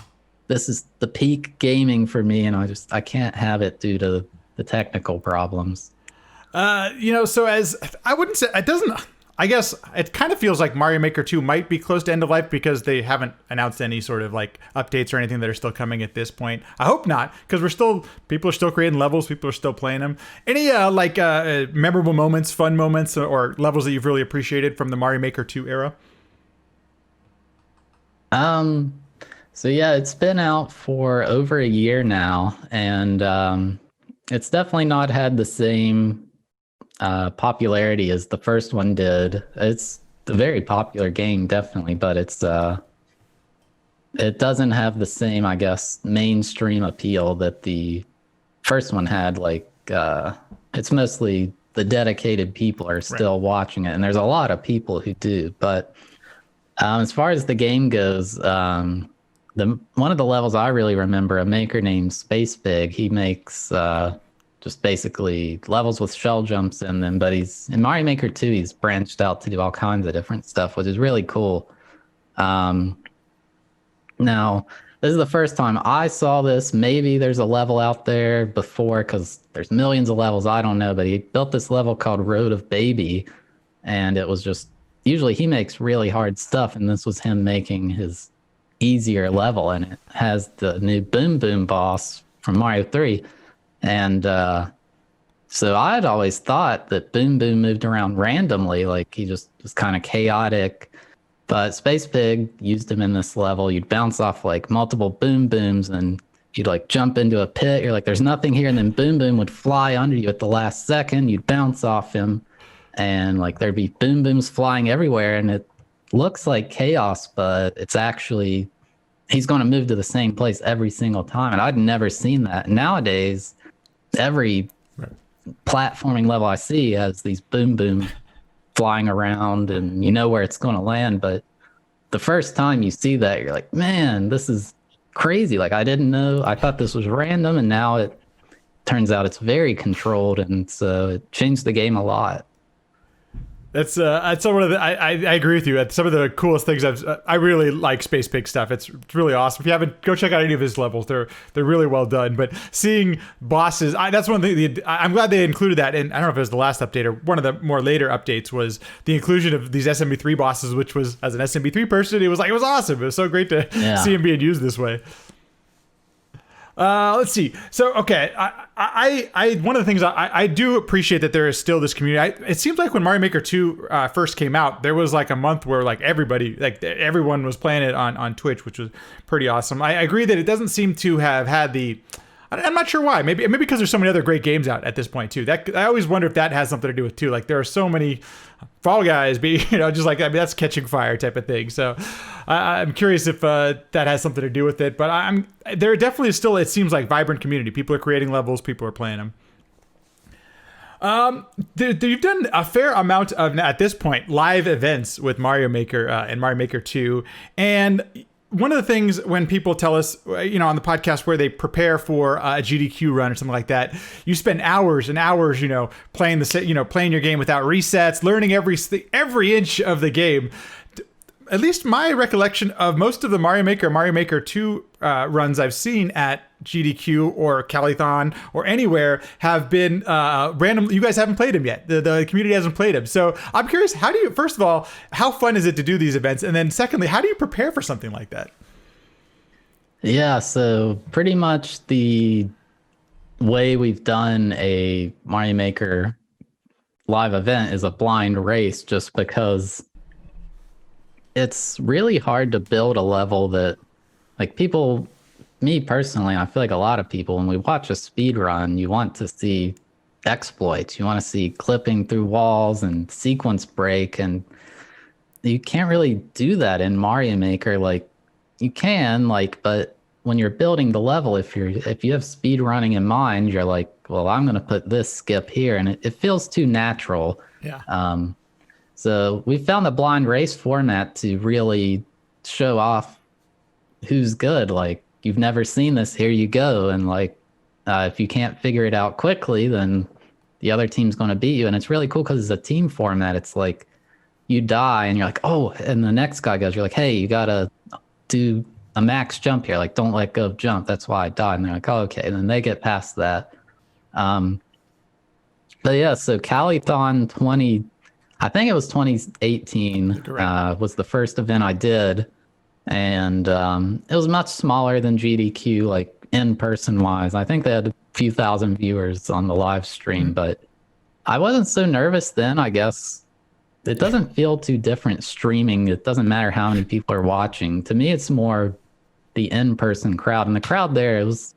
the peak gaming for me, and I can't have it due to the technical problems. So as I wouldn't say it doesn't. I guess it kind of feels like Mario Maker 2 might be close to end of life because they haven't announced any sort of like updates or anything that are still coming at this point. I hope not, because people are still creating levels, people are still playing them. Any memorable moments, fun moments, or levels that you've really appreciated from the Mario Maker 2 era? So yeah, it's been out for over a year now, and it's definitely not had the same popularity as the first one did. It's a very popular game, definitely, but it doesn't have the same, I guess, mainstream appeal that the first one had. Like it's mostly the dedicated people are still watching it, and there's a lot of people who do. But as far as the game goes, one of the levels I really remember, a maker named Space Pig, he makes just basically levels with shell jumps in them, but in Mario Maker 2, he's branched out to do all kinds of different stuff, which is really cool. Now, this is the first time I saw this. Maybe there's a level out there before, because there's millions of levels, I don't know, but he built this level called Road of Baby, and it was just, usually he makes really hard stuff, and this was him making his easier level, and it has the new Boom Boom boss from Mario 3. And so I had always thought that Boom Boom moved around randomly, like he just was kind of chaotic. But Space Pig used him in this level. You'd bounce off like multiple Boom Booms, and you'd like jump into a pit. You're like, there's nothing here. And then Boom Boom would fly under you at the last second. You'd bounce off him, and like there'd be Boom Booms flying everywhere. And it looks like chaos, but it's actually, he's going to move to the same place every single time. And I'd never seen that. Nowadays, every platforming level I see has these Boom Boom flying around, and you know where it's going to land. But the first time you see that, you're like, man, this is crazy. Like I didn't know. I thought this was random, and now it turns out it's very controlled, and so it changed the game a lot. That's one of the. I agree with you. That's some of the coolest things I really like Space Pig stuff. It's really awesome. If you haven't, go check out any of his levels. They're really well done. But seeing bosses, that's one thing. I'm glad they included that. And I don't know if it was the last update or one of the more later updates was the inclusion of these SMB3 bosses, which was, as an SMB3 person, it was awesome. It was so great to see him being used this way. Let's see. So, okay, I one of the things I do appreciate that there is still this community. It seems like when Mario Maker 2 first came out, there was like a month where like everyone was playing it on Twitch, which was pretty awesome. I agree that it doesn't seem to have had the. I'm not sure why. Maybe because there's so many other great games out at this point too. That I always wonder if that has something to do with too. Like there are so many Fall Guys, just like, I mean, that's catching fire type of thing. So I'm curious if that has something to do with it. But there definitely is still, it seems like, vibrant community. People are creating levels. People are playing them. You've done a fair amount of, at this point, live events with Mario Maker and Mario Maker 2. And one of the things when people tell us, on the podcast where they prepare for a GDQ run or something like that, you spend hours and hours, playing playing your game without resets, learning every inch of the game. At least my recollection of most of the Mario Maker 2 runs I've seen at GDQ or Calithon or anywhere have been random. You guys haven't played them yet. The community hasn't played them. So I'm curious, first of all, how fun is it to do these events? And then secondly, how do you prepare for something like that? Yeah, so pretty much the way we've done a Mario Maker live event is a blind race, just because it's really hard to build a level that, like, me personally, I feel like a lot of people, when we watch a speed run, you want to see exploits. You want to see clipping through walls and sequence break, and you can't really do that in Mario Maker. Like you can, like, but when you're building the level, if you have speed running in mind, you're like, well, I'm gonna put this skip here, and it feels too natural. Yeah. So we found the blind race format to really show off who's good. Like you've never seen this, here you go, and like if you can't figure it out quickly, then the other team's going to beat you. And it's really cool because it's a team format. It's like you die and you're like, oh, and the next guy goes, you're like, hey, you gotta do a max jump here. Like, don't let go of jump. That's why I died. And they're like, oh, okay. And then they get past that. But yeah, so Calithon 20, I think it was 2018, was the first event I did. And it was much smaller than GDQ, like in person wise. I think they had a few thousand viewers on the live stream, but I wasn't so nervous then, I guess. It doesn't feel too different streaming. It doesn't matter how many people are watching. To me, it's more the in-person crowd. And the crowd there, it was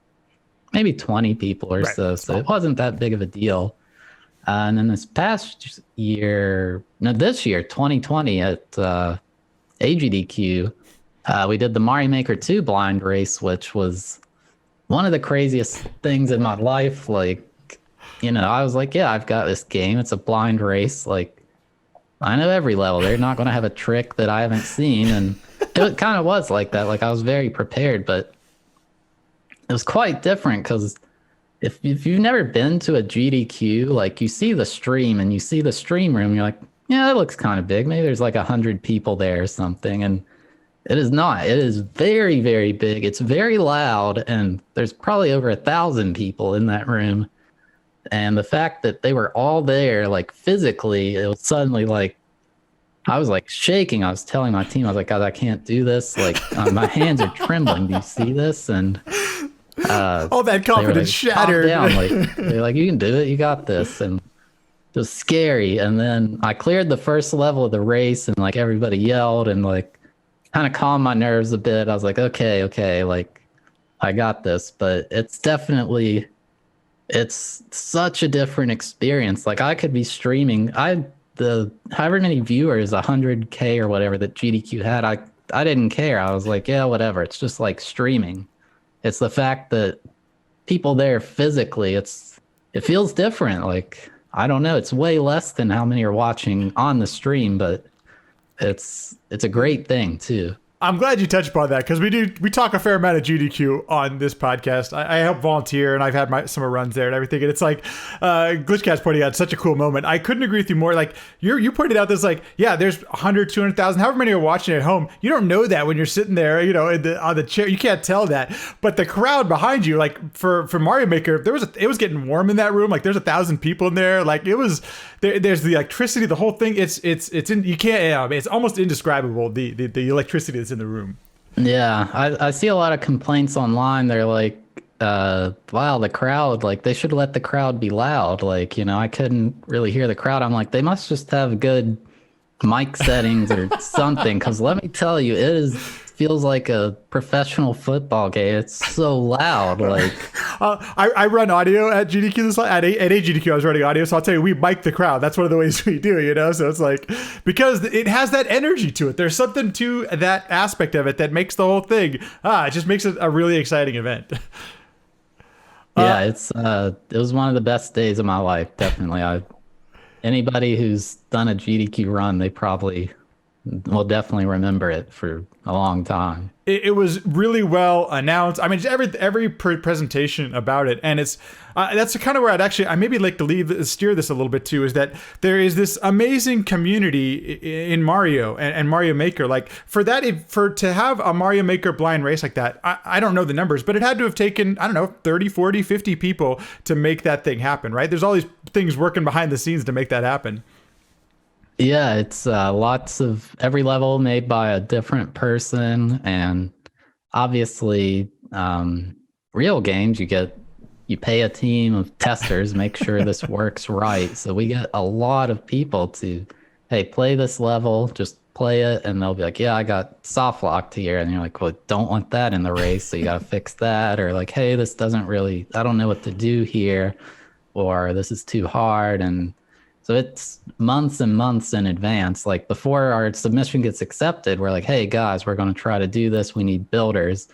maybe 20 people or so. So it wasn't that big of a deal. And then this year, 2020 at AGDQ, we did the Mario Maker 2 blind race, which was one of the craziest things in my life. Like, I was like, yeah, I've got this game. It's a blind race. Like, I know every level. They're not going to have a trick that I haven't seen. And it kind of was like that. Like, I was very prepared, but it was quite different because if you've never been to a GDQ, like, you see the stream and you see the stream room, you're like, yeah, that looks kind of big. Maybe there's like 100 people there or something. And it is not. It is very, very big. It's very loud. And there's probably over 1,000 people in that room. And the fact that they were all there, like physically, it was suddenly like, I was like shaking. I was telling my team, I was like, guys, I can't do this. Like, my hands are trembling. Do you see this? And all that confidence shattered. Down. Like, they're like, you can do it. You got this. And it was scary. And then I cleared the first level of the race, and like everybody yelled and like kind of calmed my nerves a bit. I was like, okay, like I got this. But it's such a different experience. Like, I could be streaming. However many viewers, 100K or whatever that GDQ had, I didn't care. I was like, yeah, whatever. It's just like streaming. It's the fact that people there physically, it feels different. Like, I don't know. It's way less than how many are watching on the stream, but it's a great thing too. I'm glad you touched upon that, because we talk a fair amount of GDQ on this podcast. I help volunteer, and I've had my summer runs there and everything. And it's like Glitchcast pointing out such a cool moment. I couldn't agree with you more. Like you pointed out this, like, yeah, there's 100, 200,000, however many are watching at home. You don't know that when you're sitting there, on the chair. You can't tell that. But the crowd behind you, like for Mario Maker, it was getting warm in that room. Like, there's 1,000 people in there. Like, it was there's the electricity, the whole thing. It's almost indescribable, the electricity that's in the room. Yeah, I see a lot of complaints online. They're like, wow, the crowd, like, they should let the crowd be loud. Like, I couldn't really hear the crowd. I'm like, they must just have good mic settings or something, because let me tell you, feels like a professional football game. It's so loud. Like, I run audio at GDQ at AGDQ. I was running audio, so I'll tell you, we mic the crowd. That's one of the ways we do, So it's like, because it has that energy to it. There's something to that aspect of it that makes the whole thing. It just makes it a really exciting event. Yeah, it was one of the best days of my life. Definitely. Anybody who's done a GDQ run, they probably will definitely remember it for a long time. It was really well announced. I mean, every presentation about it, and it's that's kind of where I maybe like to steer this a little bit too. Is that there is this amazing community in Mario and Mario Maker. Like, to have a Mario Maker blind race like that, I don't know the numbers, but it had to have taken, I don't know, 30, 40, 50 people to make that thing happen, right? There's all these things working behind the scenes to make that happen. Yeah, it's lots of every level made by a different person, and obviously, real games, you pay a team of testers, make sure this works right. So we get a lot of people to, hey, play this level, just play it, and they'll be like, yeah, I got soft locked here, and you're like, well, don't want that in the race, so you got to fix that, or like, hey, this doesn't really, I don't know what to do here. or this is too hard. And so it's months and months in advance. Like before our submission gets accepted, we're like, hey guys, we're going to try to do this. We need builders.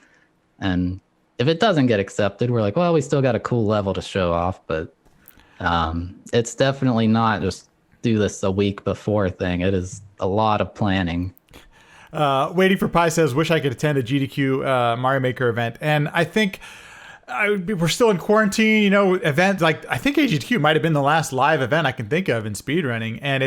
And if it doesn't get accepted, we're like, well, we still got a cool level to show off. But it's definitely not just do this a week before thing. It is a lot of planning. Waiting for Pi says, wish I could attend a GDQ Mario Maker event. And I think we're still in quarantine, events like I think AGDQ might have been the last live event I can think of in speedrunning. And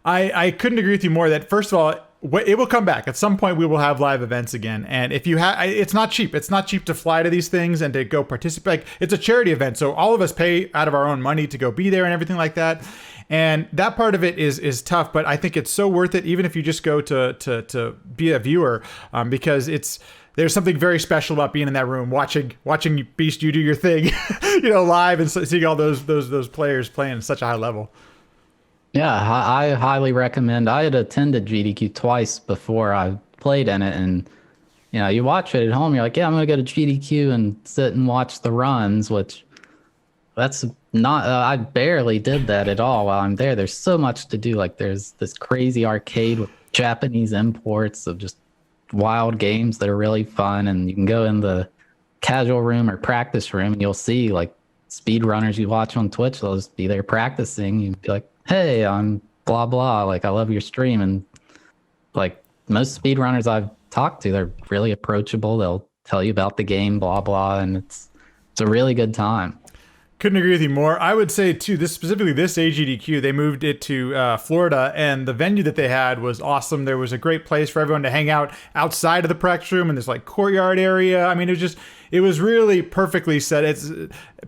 I couldn't agree with you more that first of all, it will come back. At some point we will have live events again. And if you have, it's not cheap. It's not cheap to fly to these things and to go participate. Like, it's a charity event. So all of us pay out of our own money to go be there and everything like that. And that part of it is tough, but I think it's so worth it, even if you just go to be a viewer, because there's something very special about being in that room, watching Beast, you do your thing, live, and seeing all those players playing at such a high level. Yeah, I highly recommend. I had attended GDQ twice before I played in it, and you watch it at home. You're like, yeah, I'm gonna go to GDQ and sit and watch the runs, which that's not. I barely did that at all while I'm there. There's so much to do. Like there's this crazy arcade with Japanese imports of just wild games that are really fun, and you can go in the casual room or practice room, and you'll see like speedrunners you watch on Twitch. They'll just be there practicing. You'd be like, hey, I'm blah blah, like I love your stream. And like most speedrunners I've talked to, they're really approachable. They'll tell you about the game, blah blah, and it's a really good time. Couldn't agree with you more. I would say too, this AGDQ, they moved it to Florida, and the venue that they had was awesome. There was a great place for everyone to hang out outside of the practice room, and there's like courtyard area. I mean, it was really perfectly set. It's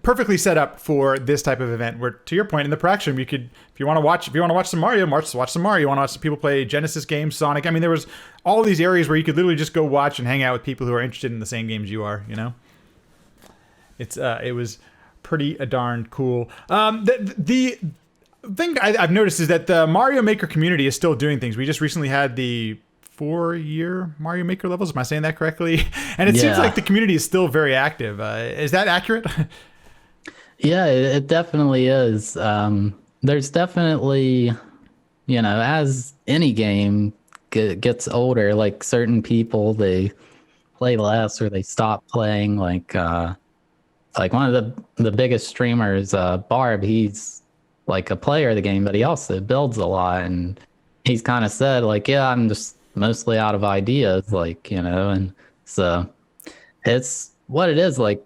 perfectly set up for this type of event. Where, to your point, in the practice room, you could, if you want to watch some Mario, watch some Mario. You want to watch some people play Genesis games, Sonic. I mean, there was all these areas where you could literally just go watch and hang out with people who are interested in the same games you are. It was pretty darn cool. The thing I've noticed is that the Mario Maker community is still doing things. We just recently had the 4-year Mario Maker levels. Am I saying that correctly? And it seems like the community is still very active. Is that accurate? Yeah, it definitely is. There's definitely, as any game gets older, like certain people, they play less or they stop playing. Like one of the biggest streamers, Barb, he's like a player of the game, but he also builds a lot. And he's kind of said like, yeah, I'm just mostly out of ideas, and so it's what it is. Like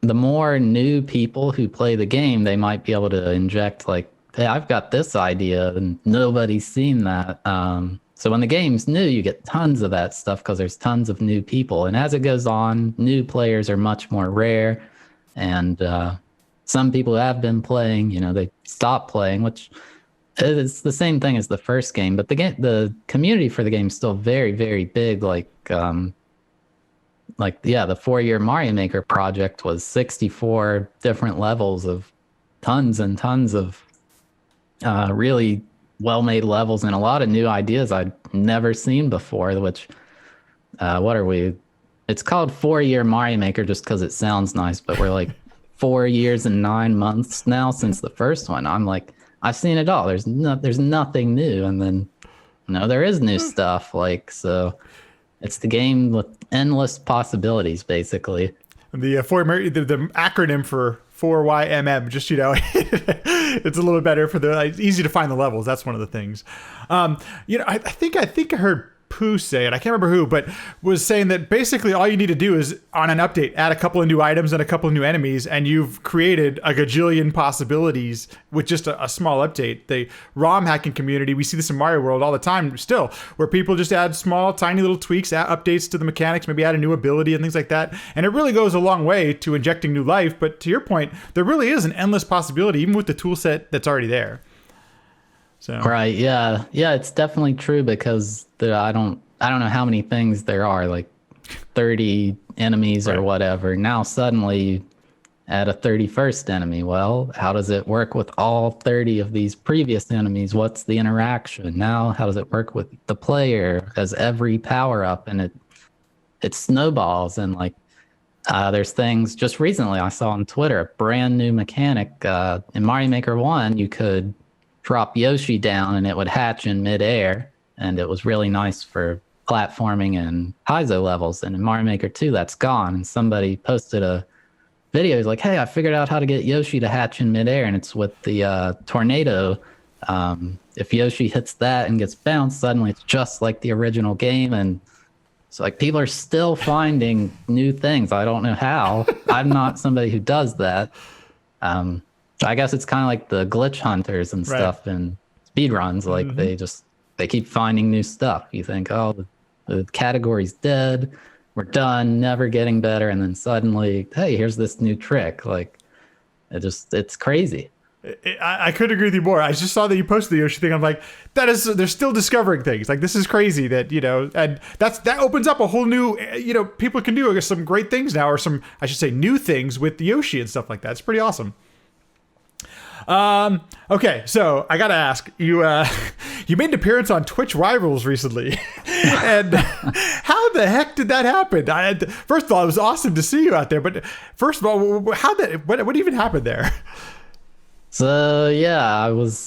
the more new people who play the game, they might be able to inject like, hey, I've got this idea and nobody's seen that. So when the game's new, you get tons of that stuff because there's tons of new people. And as it goes on, new players are much more rare. And some people who have been playing, they stop playing, which is the same thing as the first game. But the community for the game is still very, very big. The 4-year Mario Maker project was 64 different levels of tons and tons of really well-made levels and a lot of new ideas I'd never seen before. Which, what are we? It's called 4-year Mario Maker just because it sounds nice, but we're like 4 years and 9 months now since the first one. I'm like, I've seen it all. There's nothing new, and then there is new stuff. So it's the game with endless possibilities, basically. The acronym for 4YMM, just it's a little bit better for it's easy to find the levels. That's one of the things. I think I heard Pooh say it, I can't remember who, but was saying that basically all you need to do is on an update add a couple of new items and a couple of new enemies, and you've created a gajillion possibilities with just a small update. The ROM hacking community, we see this in Mario World all the time still, where people just add small tiny little tweaks, updates to the mechanics, maybe add a new ability and things like that, and it really goes a long way to injecting new life. But to your point, there really is an endless possibility even with the tool set that's already there. So. Right. Yeah. It's definitely true because I don't know how many things there are, like 30 enemies or whatever. Now suddenly add a 31st enemy. Well, how does it work with all 30 of these previous enemies? What's the interaction? Now, how does it work with the player as every power up? And it snowballs, and like There's things just recently I saw on Twitter, a brand new mechanic. In Mario Maker 1, you could drop Yoshi down and it would hatch in midair. And it was really nice for platforming and Paizo levels. And in Mario Maker 2, that's gone. And somebody posted a video. He's like, hey, I figured out how to get Yoshi to hatch in midair. And it's with the tornado. If Yoshi hits that and gets bounced, suddenly it's just like the original game. And so like people are still finding new things. I don't know how. I'm not somebody who does that. I guess it's kind of like the glitch hunters and stuff and speed runs. Like they keep finding new stuff. You think, oh, the category's dead. We're done, never getting better. And then suddenly, hey, here's this new trick. Like it's crazy. I couldn't agree with you more. I just saw that you posted the Yoshi thing. I'm like, they're still discovering things. Like, this is crazy that, and that opens up a whole new, people can do some great things now, or some, I should say, new things with the Yoshi and stuff like that. It's pretty awesome. Okay, so I gotta ask you. You made an appearance on Twitch Rivals recently, and how the heck did that happen? First of all, it was awesome to see you out there. But first of all, what even happened there? So yeah, I was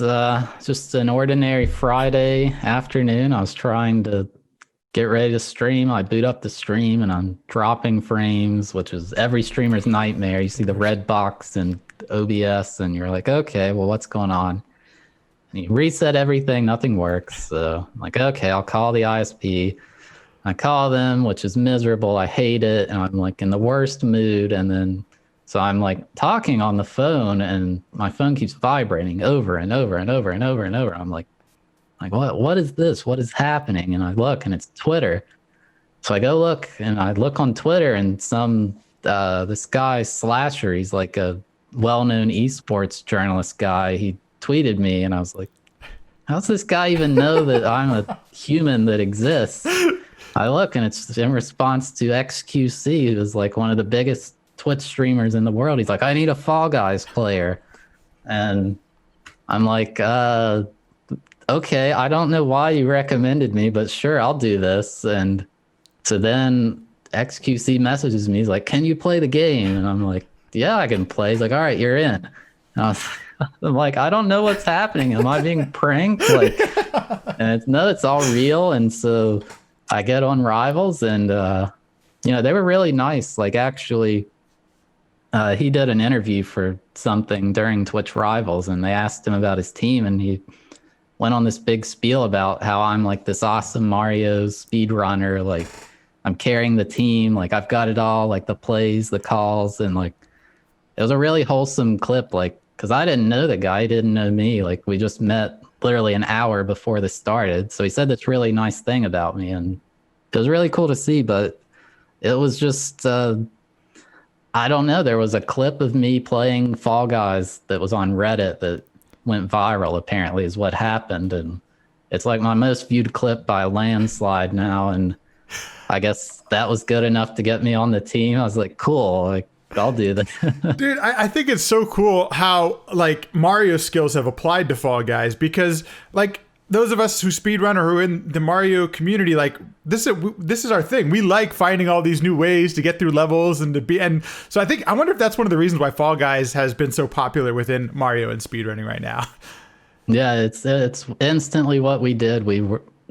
just an ordinary Friday afternoon. I was trying to get ready to stream. I boot up the stream and I'm dropping frames, which is every streamer's nightmare. You see the red box and OBS and you're like, okay, well, what's going on? And you reset everything, nothing works. So I'm like, okay, I'll call the ISP. I call them, which is miserable. I hate it. And I'm like in the worst mood. And then so I'm like talking on the phone and my phone keeps vibrating over and over and over and over and over. I'm like what is this? What is happening? And I look and it's Twitter. So I go look and I look on Twitter and this guy Slasher, he's like a well-known esports journalist guy. He tweeted me and I was like, how's this guy even know that I'm a human that exists? I look and it's in response to XQC, who's like one of the biggest Twitch streamers in the world. He's like, I need a Fall Guys player. And I'm like, okay, I don't know why you recommended me, but sure, I'll do this. And so then XQC messages me. He's like, can you play the game? And I'm like, yeah, I can play. He's like, all right, you're in. And I'm like, I don't know what's happening. Am I being pranked? Like, and it's all real. And so I get on Rivals and, they were really nice. Like actually, he did an interview for something during Twitch Rivals and they asked him about his team and he went on this big spiel about how I'm like this awesome Mario speedrunner. Like I'm carrying the team. Like I've got it all, like the plays, the calls. And like, it was a really wholesome clip. Like, cause I didn't know the guy, he didn't know me. Like we just met literally an hour before this started. So he said this really nice thing about me and it was really cool to see, but it was just, I don't know. There was a clip of me playing Fall Guys that was on Reddit that went viral, apparently, is what happened. And it's like my most viewed clip by a landslide now. And I guess that was good enough to get me on the team. I was like, cool, like I'll do that. Dude, I think it's so cool how like Mario skills have applied to Fall Guys, because like those of us who speedrun or who are in the Mario community, like this is our thing. We like finding all these new ways to get through levels and so I wonder if that's one of the reasons why Fall Guys has been so popular within Mario and speedrunning right now. Yeah, it's instantly what we did.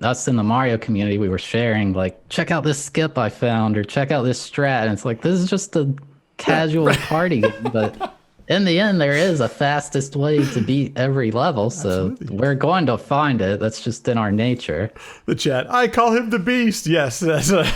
Us in the Mario community, we were sharing like, check out this skip I found or check out this strat. And it's like, this is just a casual party game, but in the end, there is a fastest way to beat every level, so we're going to find it. That's just in our nature. The chat, I call him the Beast. Yes, that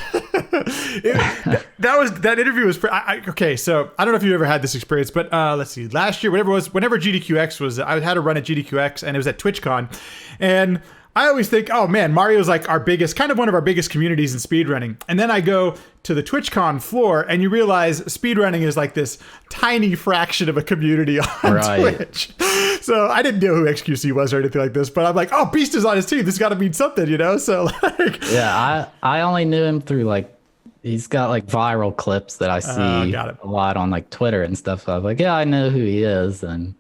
interview was okay. So I don't know if you ever had this experience, but let's see. Last year, whenever GDQX was, I had a run at GDQX, and it was at TwitchCon, and I always think, oh man, Mario's like kind of one of our biggest communities in speedrunning. And then I go to the TwitchCon floor and you realize speedrunning is like this tiny fraction of a community on Twitch. So I didn't know who XQC was or anything like this, but I'm like, oh, Beast is on his team. This has got to mean something, So like, yeah, I only knew him through like, he's got like viral clips that I see a lot on like Twitter and stuff. So I was like, yeah, I know who he is. And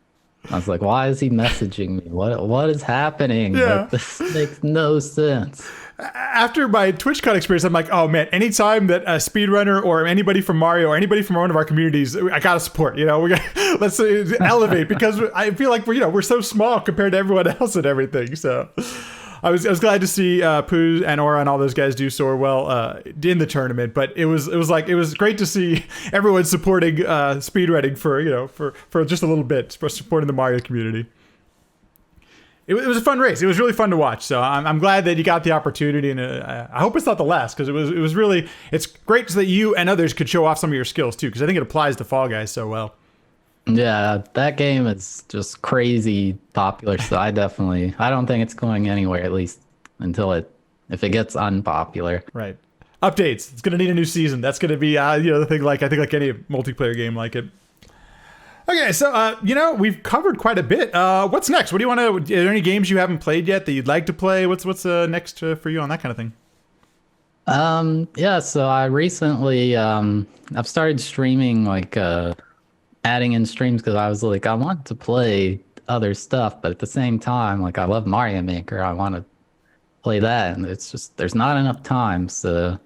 I was like, why is he messaging me? What is happening? Yeah. Like this makes no sense. After my TwitchCon experience, I'm like, oh man, anytime that a speedrunner or anybody from Mario or anybody from one of our communities, I gotta support. You know, we got let's elevate because I feel like we're so small compared to everyone else and everything. So. I was glad to see Pooh and Aura and all those guys do so well in the tournament, but it was great to see everyone supporting speedrunning for just a little bit, for supporting the Mario community. It was a fun race. It was really fun to watch. So I'm glad that you got the opportunity, and I hope it's not the last because it was really, it's great so that you and others could show off some of your skills too, because I think it applies to Fall Guys so well. Yeah, that game is just crazy popular. So I don't think it's going anywhere, at least if it gets unpopular. Right. Updates. It's gonna need a new season. That's gonna be the thing. Like I think like any multiplayer game like it. Okay, so we've covered quite a bit. What's next? What do you want to? Are there any games you haven't played yet that you'd like to play? What's next for you on that kind of thing? Yeah. So I recently I've started streaming, like adding in streams because I was like, I want to play other stuff, but at the same time, like I love Mario Maker. I want to play that, and it's just there's not enough time. So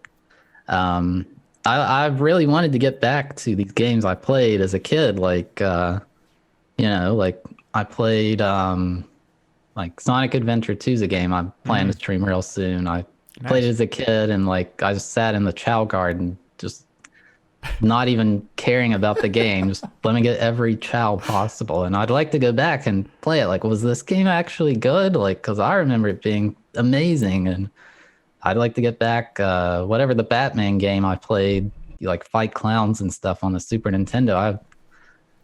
um, I've really wanted to get back to these games I played as a kid, like like I played like Sonic Adventure 2 is a game I'm planning to stream real soon. I played it as a kid, and like I just sat in the Chow Garden, just not even caring about the game, just let me get every chow possible. And I'd like to go back and play it. Like, was this game actually good? Like, because I remember it being amazing, and I'd like to get back whatever the Batman game I played, like fight clowns and stuff on the Super Nintendo.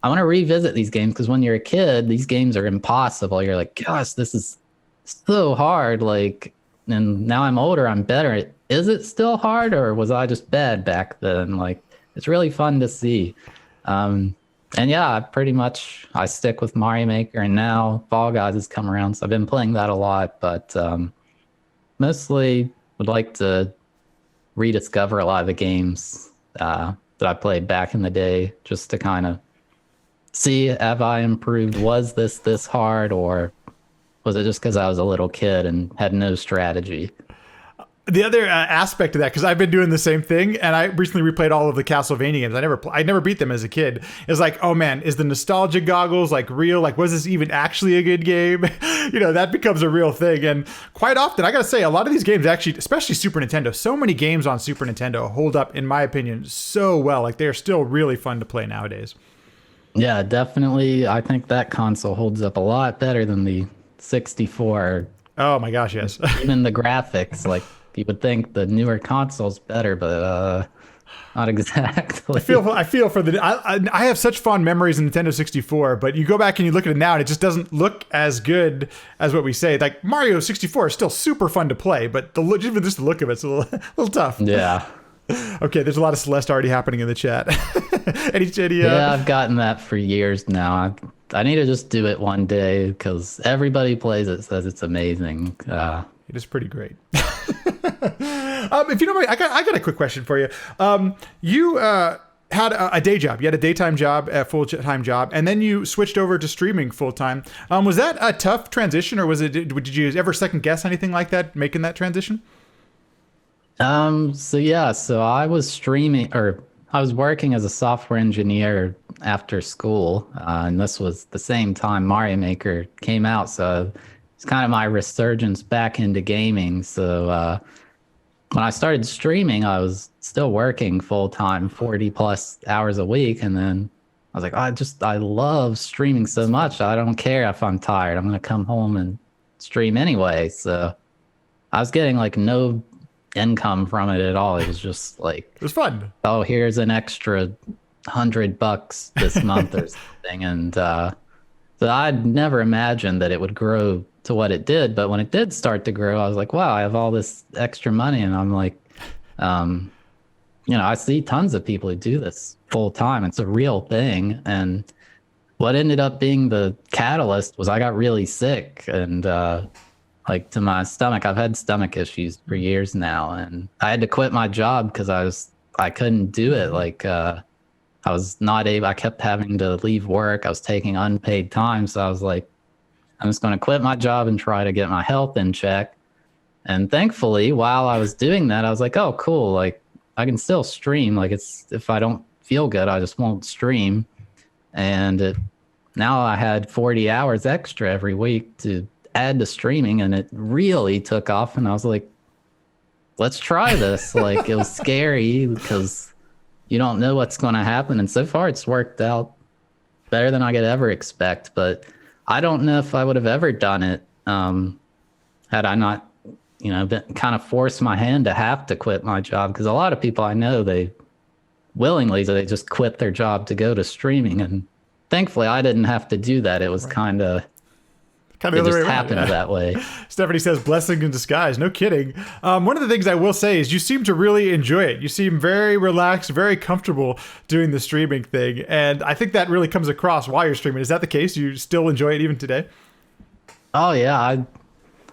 I want to revisit these games because when you're a kid, these games are impossible. You're like, gosh, this is so hard. Like, and now I'm older, I'm better. Is it still hard, or was I just bad back then? Like, it's really fun to see. And yeah, I stick with Mario Maker, and now Fall Guys has come around, so I've been playing that a lot, but mostly would like to rediscover a lot of the games that I played back in the day, just to kind of see, have I improved? Was this hard, or was it just because I was a little kid and had no strategy? The other aspect of that, because I've been doing the same thing, and I recently replayed all of the Castlevania games. I never beat them as a kid. It's like, oh man, is the nostalgia goggles like real? Like, was this even actually a good game? That becomes a real thing. And quite often, I gotta say, a lot of these games actually, especially Super Nintendo, so many games on Super Nintendo hold up, in my opinion, so well. Like, they're still really fun to play nowadays. Yeah, definitely. I think that console holds up a lot better than the 64. Oh my gosh, yes. Even the graphics, like, you would think the newer console's better, but not exactly. I feel for the. I have such fond memories in Nintendo 64, but you go back and you look at it now, and it just doesn't look as good as what we say. Like Mario 64 is still super fun to play, but even just the look of it's a little tough. Yeah. Okay, there's a lot of Celeste already happening in the chat. Yeah, I've gotten that for years now. I need to just do it one day because everybody plays it, says it's amazing. It is pretty great. If you don't mind, I got a quick question for you. You had a day job. You had a daytime job, a full-time job, and then you switched over to streaming full-time. Was that a tough transition, or did you ever second guess anything like that, making that transition? So I was streaming, or I was working as a software engineer after school, and this was the same time Mario Maker came out, so it's kind of my resurgence back into gaming. So when I started streaming, I was still working full time, 40 plus hours a week. And then I was like, I love streaming so much. I don't care if I'm tired. I'm going to come home and stream anyway. So I was getting like no income from it at all. It was just like, it was fun. Oh, here's an extra $100 this month or something. And so I'd never imagined that it would grow to what it did, but when it did start to grow, I was like, wow, I have all this extra money. And I'm like, I see tons of people who do this full time. It's a real thing. And what ended up being the catalyst was I got really sick, and like to my stomach. I've had stomach issues for years now, and I had to quit my job because I couldn't do it. Like I was not able, I kept having to leave work. I was taking unpaid time. So I was like, I'm just going to quit my job and try to get my health in check. And thankfully, while I was doing that, I was like, oh, cool. Like, I can still stream. Like, it's, if I don't feel good, I just won't stream. And now I had 40 hours extra every week to add to streaming, and it really took off. And I was like, let's try this. Like, it was scary because you don't know what's going to happen. And so far, it's worked out better than I could ever expect. But I don't know if I would have ever done it had I not, been kind of forced my hand to have to quit my job. Because a lot of people I know, they willingly, they just quit their job to go to streaming. And thankfully, I didn't have to do that. It was kind of the it other way just around, happened yeah. that way. Stephanie says, blessing in disguise. No kidding. One of the things I will say is you seem to really enjoy it. You seem very relaxed, very comfortable doing the streaming thing. And I think that really comes across while you're streaming. Is that the case? You still enjoy it even today? Oh yeah,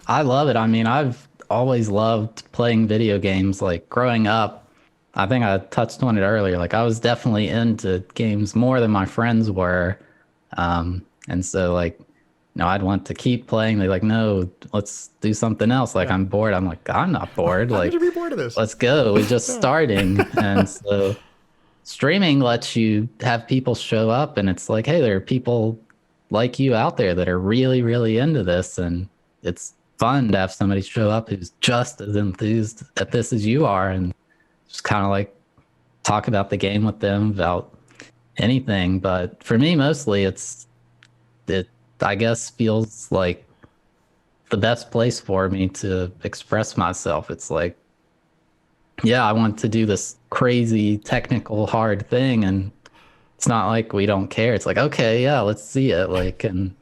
I love it. I mean, I've always loved playing video games. Like growing up, I think I touched on it earlier. Like I was definitely into games more than my friends were. And so like, I'd want to keep playing. They're like, no, let's do something else. Like I'm bored. I'm like, I'm not bored. How Like, could you be bored of this? let's go. We're just starting. And so streaming lets you have people show up, and it's like, hey, there are people like you out there that are really, really into this. And it's fun to have somebody show up who's just as enthused at this as you are, and just kind of like talk about the game with them about anything. But for me, mostly it I guess feels like the best place for me to express myself. It's like, yeah, I want to do this crazy technical hard thing, and it's not like we don't care. It's like, okay, yeah, let's see it. Like, and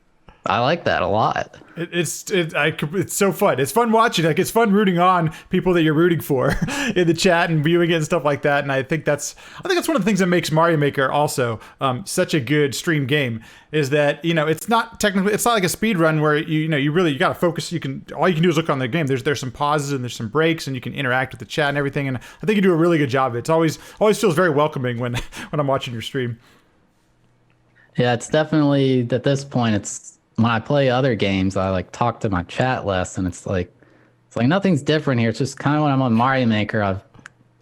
I like that a lot. It's so fun. It's fun watching. Like it's fun rooting on people that you're rooting for in the chat and viewing it and stuff like that. And I think that's one of the things that makes Mario Maker also such a good stream game. Is that it's not like a speed run where you got to focus. All you can do is look on the game. There's some pauses and there's some breaks and you can interact with the chat and everything. And I think you do a really good job of it. It's always feels very welcoming when when I'm watching your stream. Yeah, it's definitely at this point. It's when I play other games, I like talk to my chat less, and it's like nothing's different here. It's just kind of when I'm on Mario Maker,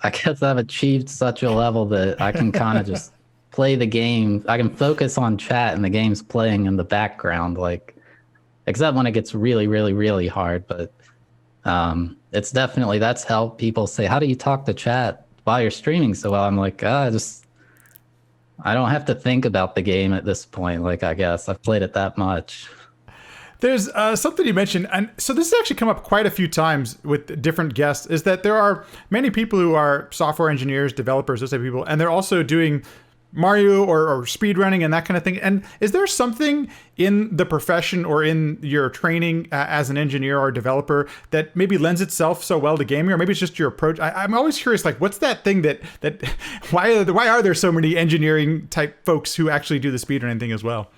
I guess I've achieved such a level that I can kind of just play the game. I can focus on chat and the game's playing in the background, like except when it gets really, really, really hard. But it's definitely that's how people say, "How do you talk to chat while you're streaming so well?" I'm like, I don't have to think about the game at this point. Like, I guess I've played it that much. There's something you mentioned, and so this has actually come up quite a few times with different guests, is that there are many people who are software engineers, developers, those type of people, and they're also doing Mario or speed running and that kind of thing. And is there something in the profession or in your training as an engineer or developer that maybe lends itself so well to gaming, or maybe it's just your approach? I'm always curious, like, what's that thing that why are there so many engineering type folks who actually do the speed running thing as well?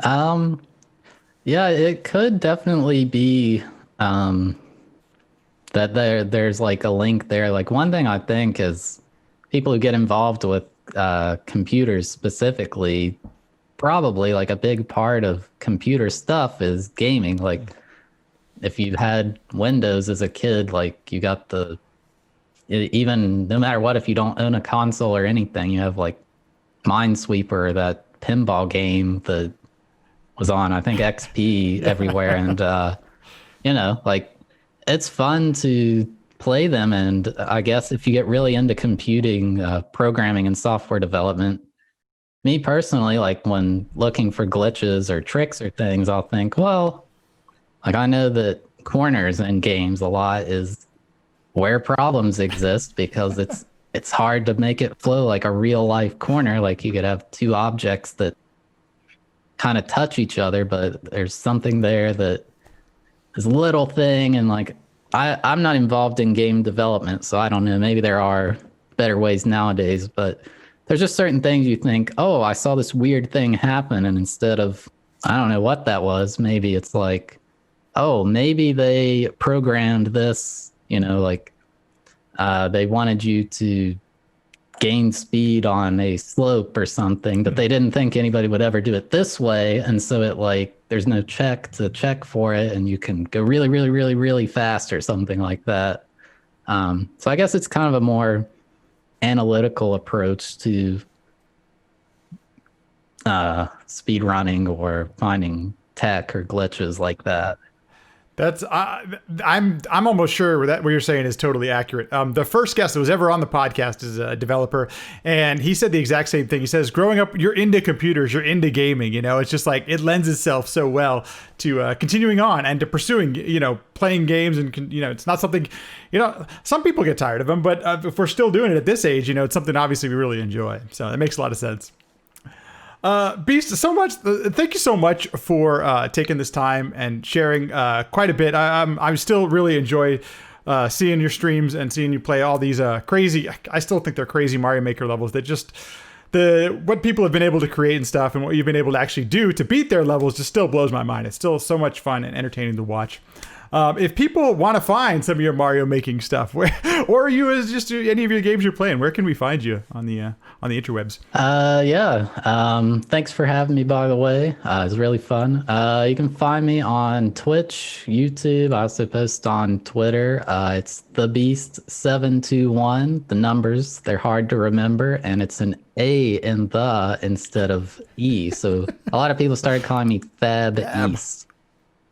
Yeah, it could definitely be that there's like a link there. Like one thing I think is people who get involved with computers specifically, probably like a big part of computer stuff is gaming. Like if you had Windows as a kid, like you got even no matter what, if you don't own a console or anything, you have like Minesweeper, that pinball game that was on, I think, XP everywhere. And, like it's fun to play them. And I guess if you get really into computing, programming and software development, me personally, like when looking for glitches or tricks or things, I'll think, well, like I know that corners in games a lot is where problems exist because it's hard to make it flow like a real life corner. Like you could have two objects that kind of touch each other, but there's something there that is a little thing. And like I'm not involved in game development, so I don't know, maybe there are better ways nowadays, but there's just certain things you think, oh, I saw this weird thing happen, and instead of, I don't know what that was, maybe it's like, oh, maybe they programmed this, like they wanted you to gain speed on a slope or something, but they didn't think anybody would ever do it this way. And so it like, there's no check to check for it, and you can go really, really, really, really fast or something like that. So I guess it's kind of a more analytical approach to speed running or finding tech or glitches like that. That's I'm almost sure that what you're saying is totally accurate. The first guest that was ever on the podcast is a developer, and he said the exact same thing. He says, growing up, you're into computers, you're into gaming. You know, it's just like it lends itself so well to continuing on and to pursuing, playing games. And it's not something, some people get tired of them, but if we're still doing it at this age, it's something obviously we really enjoy. So it makes a lot of sense. Beast, thank you so much for taking this time and sharing quite a bit. I still really enjoy seeing your streams and seeing you play all these crazy, I still think they're crazy Mario Maker levels that just what people have been able to create and stuff, and what you've been able to actually do to beat their levels just still blows my mind. It's still so much fun and entertaining to watch. If people want to find some of your Mario making stuff, or you as just any of your games you're playing, where can we find you on the interwebs? Thanks for having me, by the way. It was really fun. You can find me on Twitch, YouTube. I also post on Twitter. It's Thabeast721. The numbers, they're hard to remember, and it's an A in the instead of E. So a lot of people started calling me Thabeast.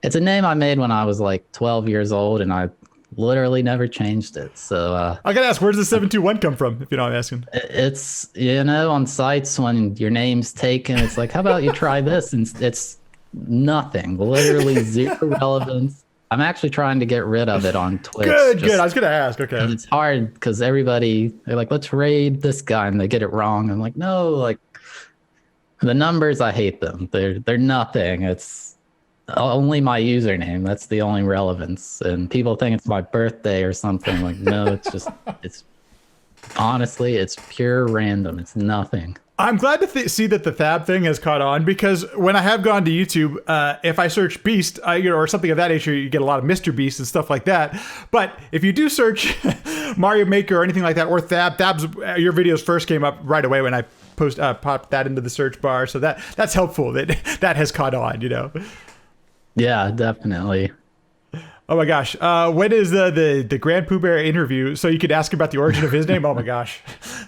It's a name I made when I was like 12 years old, and I literally never changed it. So I gotta ask, where does the 721 come from, if you know what I'm asking? It's, on sites when your name's taken, it's like, how about you try this? And it's nothing, literally zero relevance. I'm actually trying to get rid of it on Twitch. Good. I was gonna ask. Okay. And it's hard because they're like, let's raid this guy, and they get it wrong. I'm like, no, like the numbers, I hate them. They're nothing. It's only my username. That's the only relevance. And people think it's my birthday or something. Like, no, it's honestly, it's pure random. It's nothing. I'm glad to see that the Thab thing has caught on, because when I have gone to YouTube, if I search Beast or something of that nature, you get a lot of Mr. Beast and stuff like that. But if you do search Mario Maker or anything like that, or Thab's, your videos first came up right away when I popped that into the search bar. So that's helpful that has caught on, Yeah, definitely. Oh my gosh. When is the Grand Pooh Bear interview? So you could ask about the origin of his name? Oh my gosh.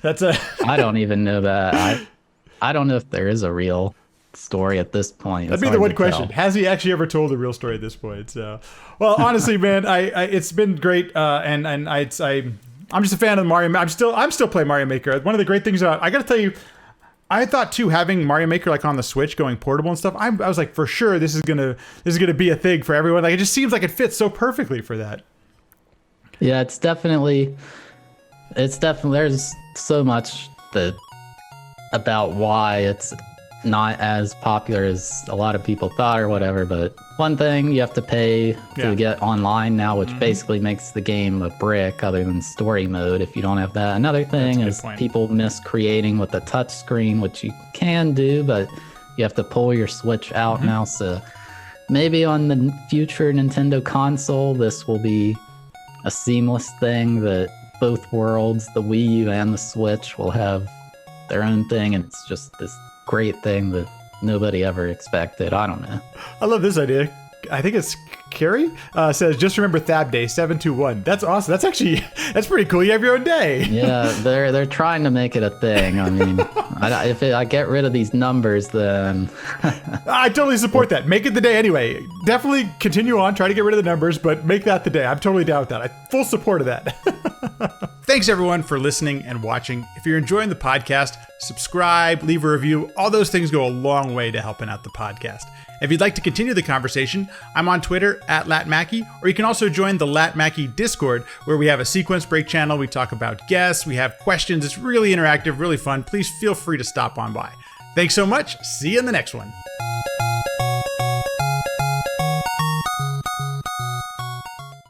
I don't even know that. I don't know if there is a real story at this point. That'd be the one question. Has he actually ever told a real story at this point? So, well, honestly, man, it's been great. And I'm just a fan of Mario. I'm still playing Mario Maker. One of the great things about, I got to tell you, I thought too, having Mario Maker like on the Switch going portable and stuff, I was like, for sure this is gonna be a thing for everyone. Like, it just seems like it fits so perfectly for that. Yeah, it's definitely there's so much about why it's not as popular as a lot of people thought or whatever, but one thing, you have to pay to get online now, which basically makes the game a brick other than story mode if you don't have that. Another thing is people miss creating with the touch screen, which you can do, but you have to pull your Switch out now. So maybe on the future Nintendo console, this will be a seamless thing that both worlds, the Wii U and the Switch, will have their own thing, and it's just this great thing that nobody ever expected. I don't know. I love this idea. I think it's Carrie says, just remember Thab Day 721. That's awesome. That's pretty cool. You have your own day. Yeah, they're trying to make it a thing. I mean, if I get rid of these numbers, then I totally support that. Make it the day anyway. Definitely continue on, try to get rid of the numbers, but make that the day. I'm totally down with that. I full support of that. Thanks everyone for listening and watching. If you're enjoying the podcast, subscribe, leave a review. All those things go a long way to helping out the podcast. If you'd like to continue the conversation, I'm on Twitter @LatMackey, or you can also join the LatMackey Discord, where we have a sequence break channel. We talk about guests, we have questions. It's really interactive, really fun. Please feel free to stop on by. Thanks so much. See you in the next one.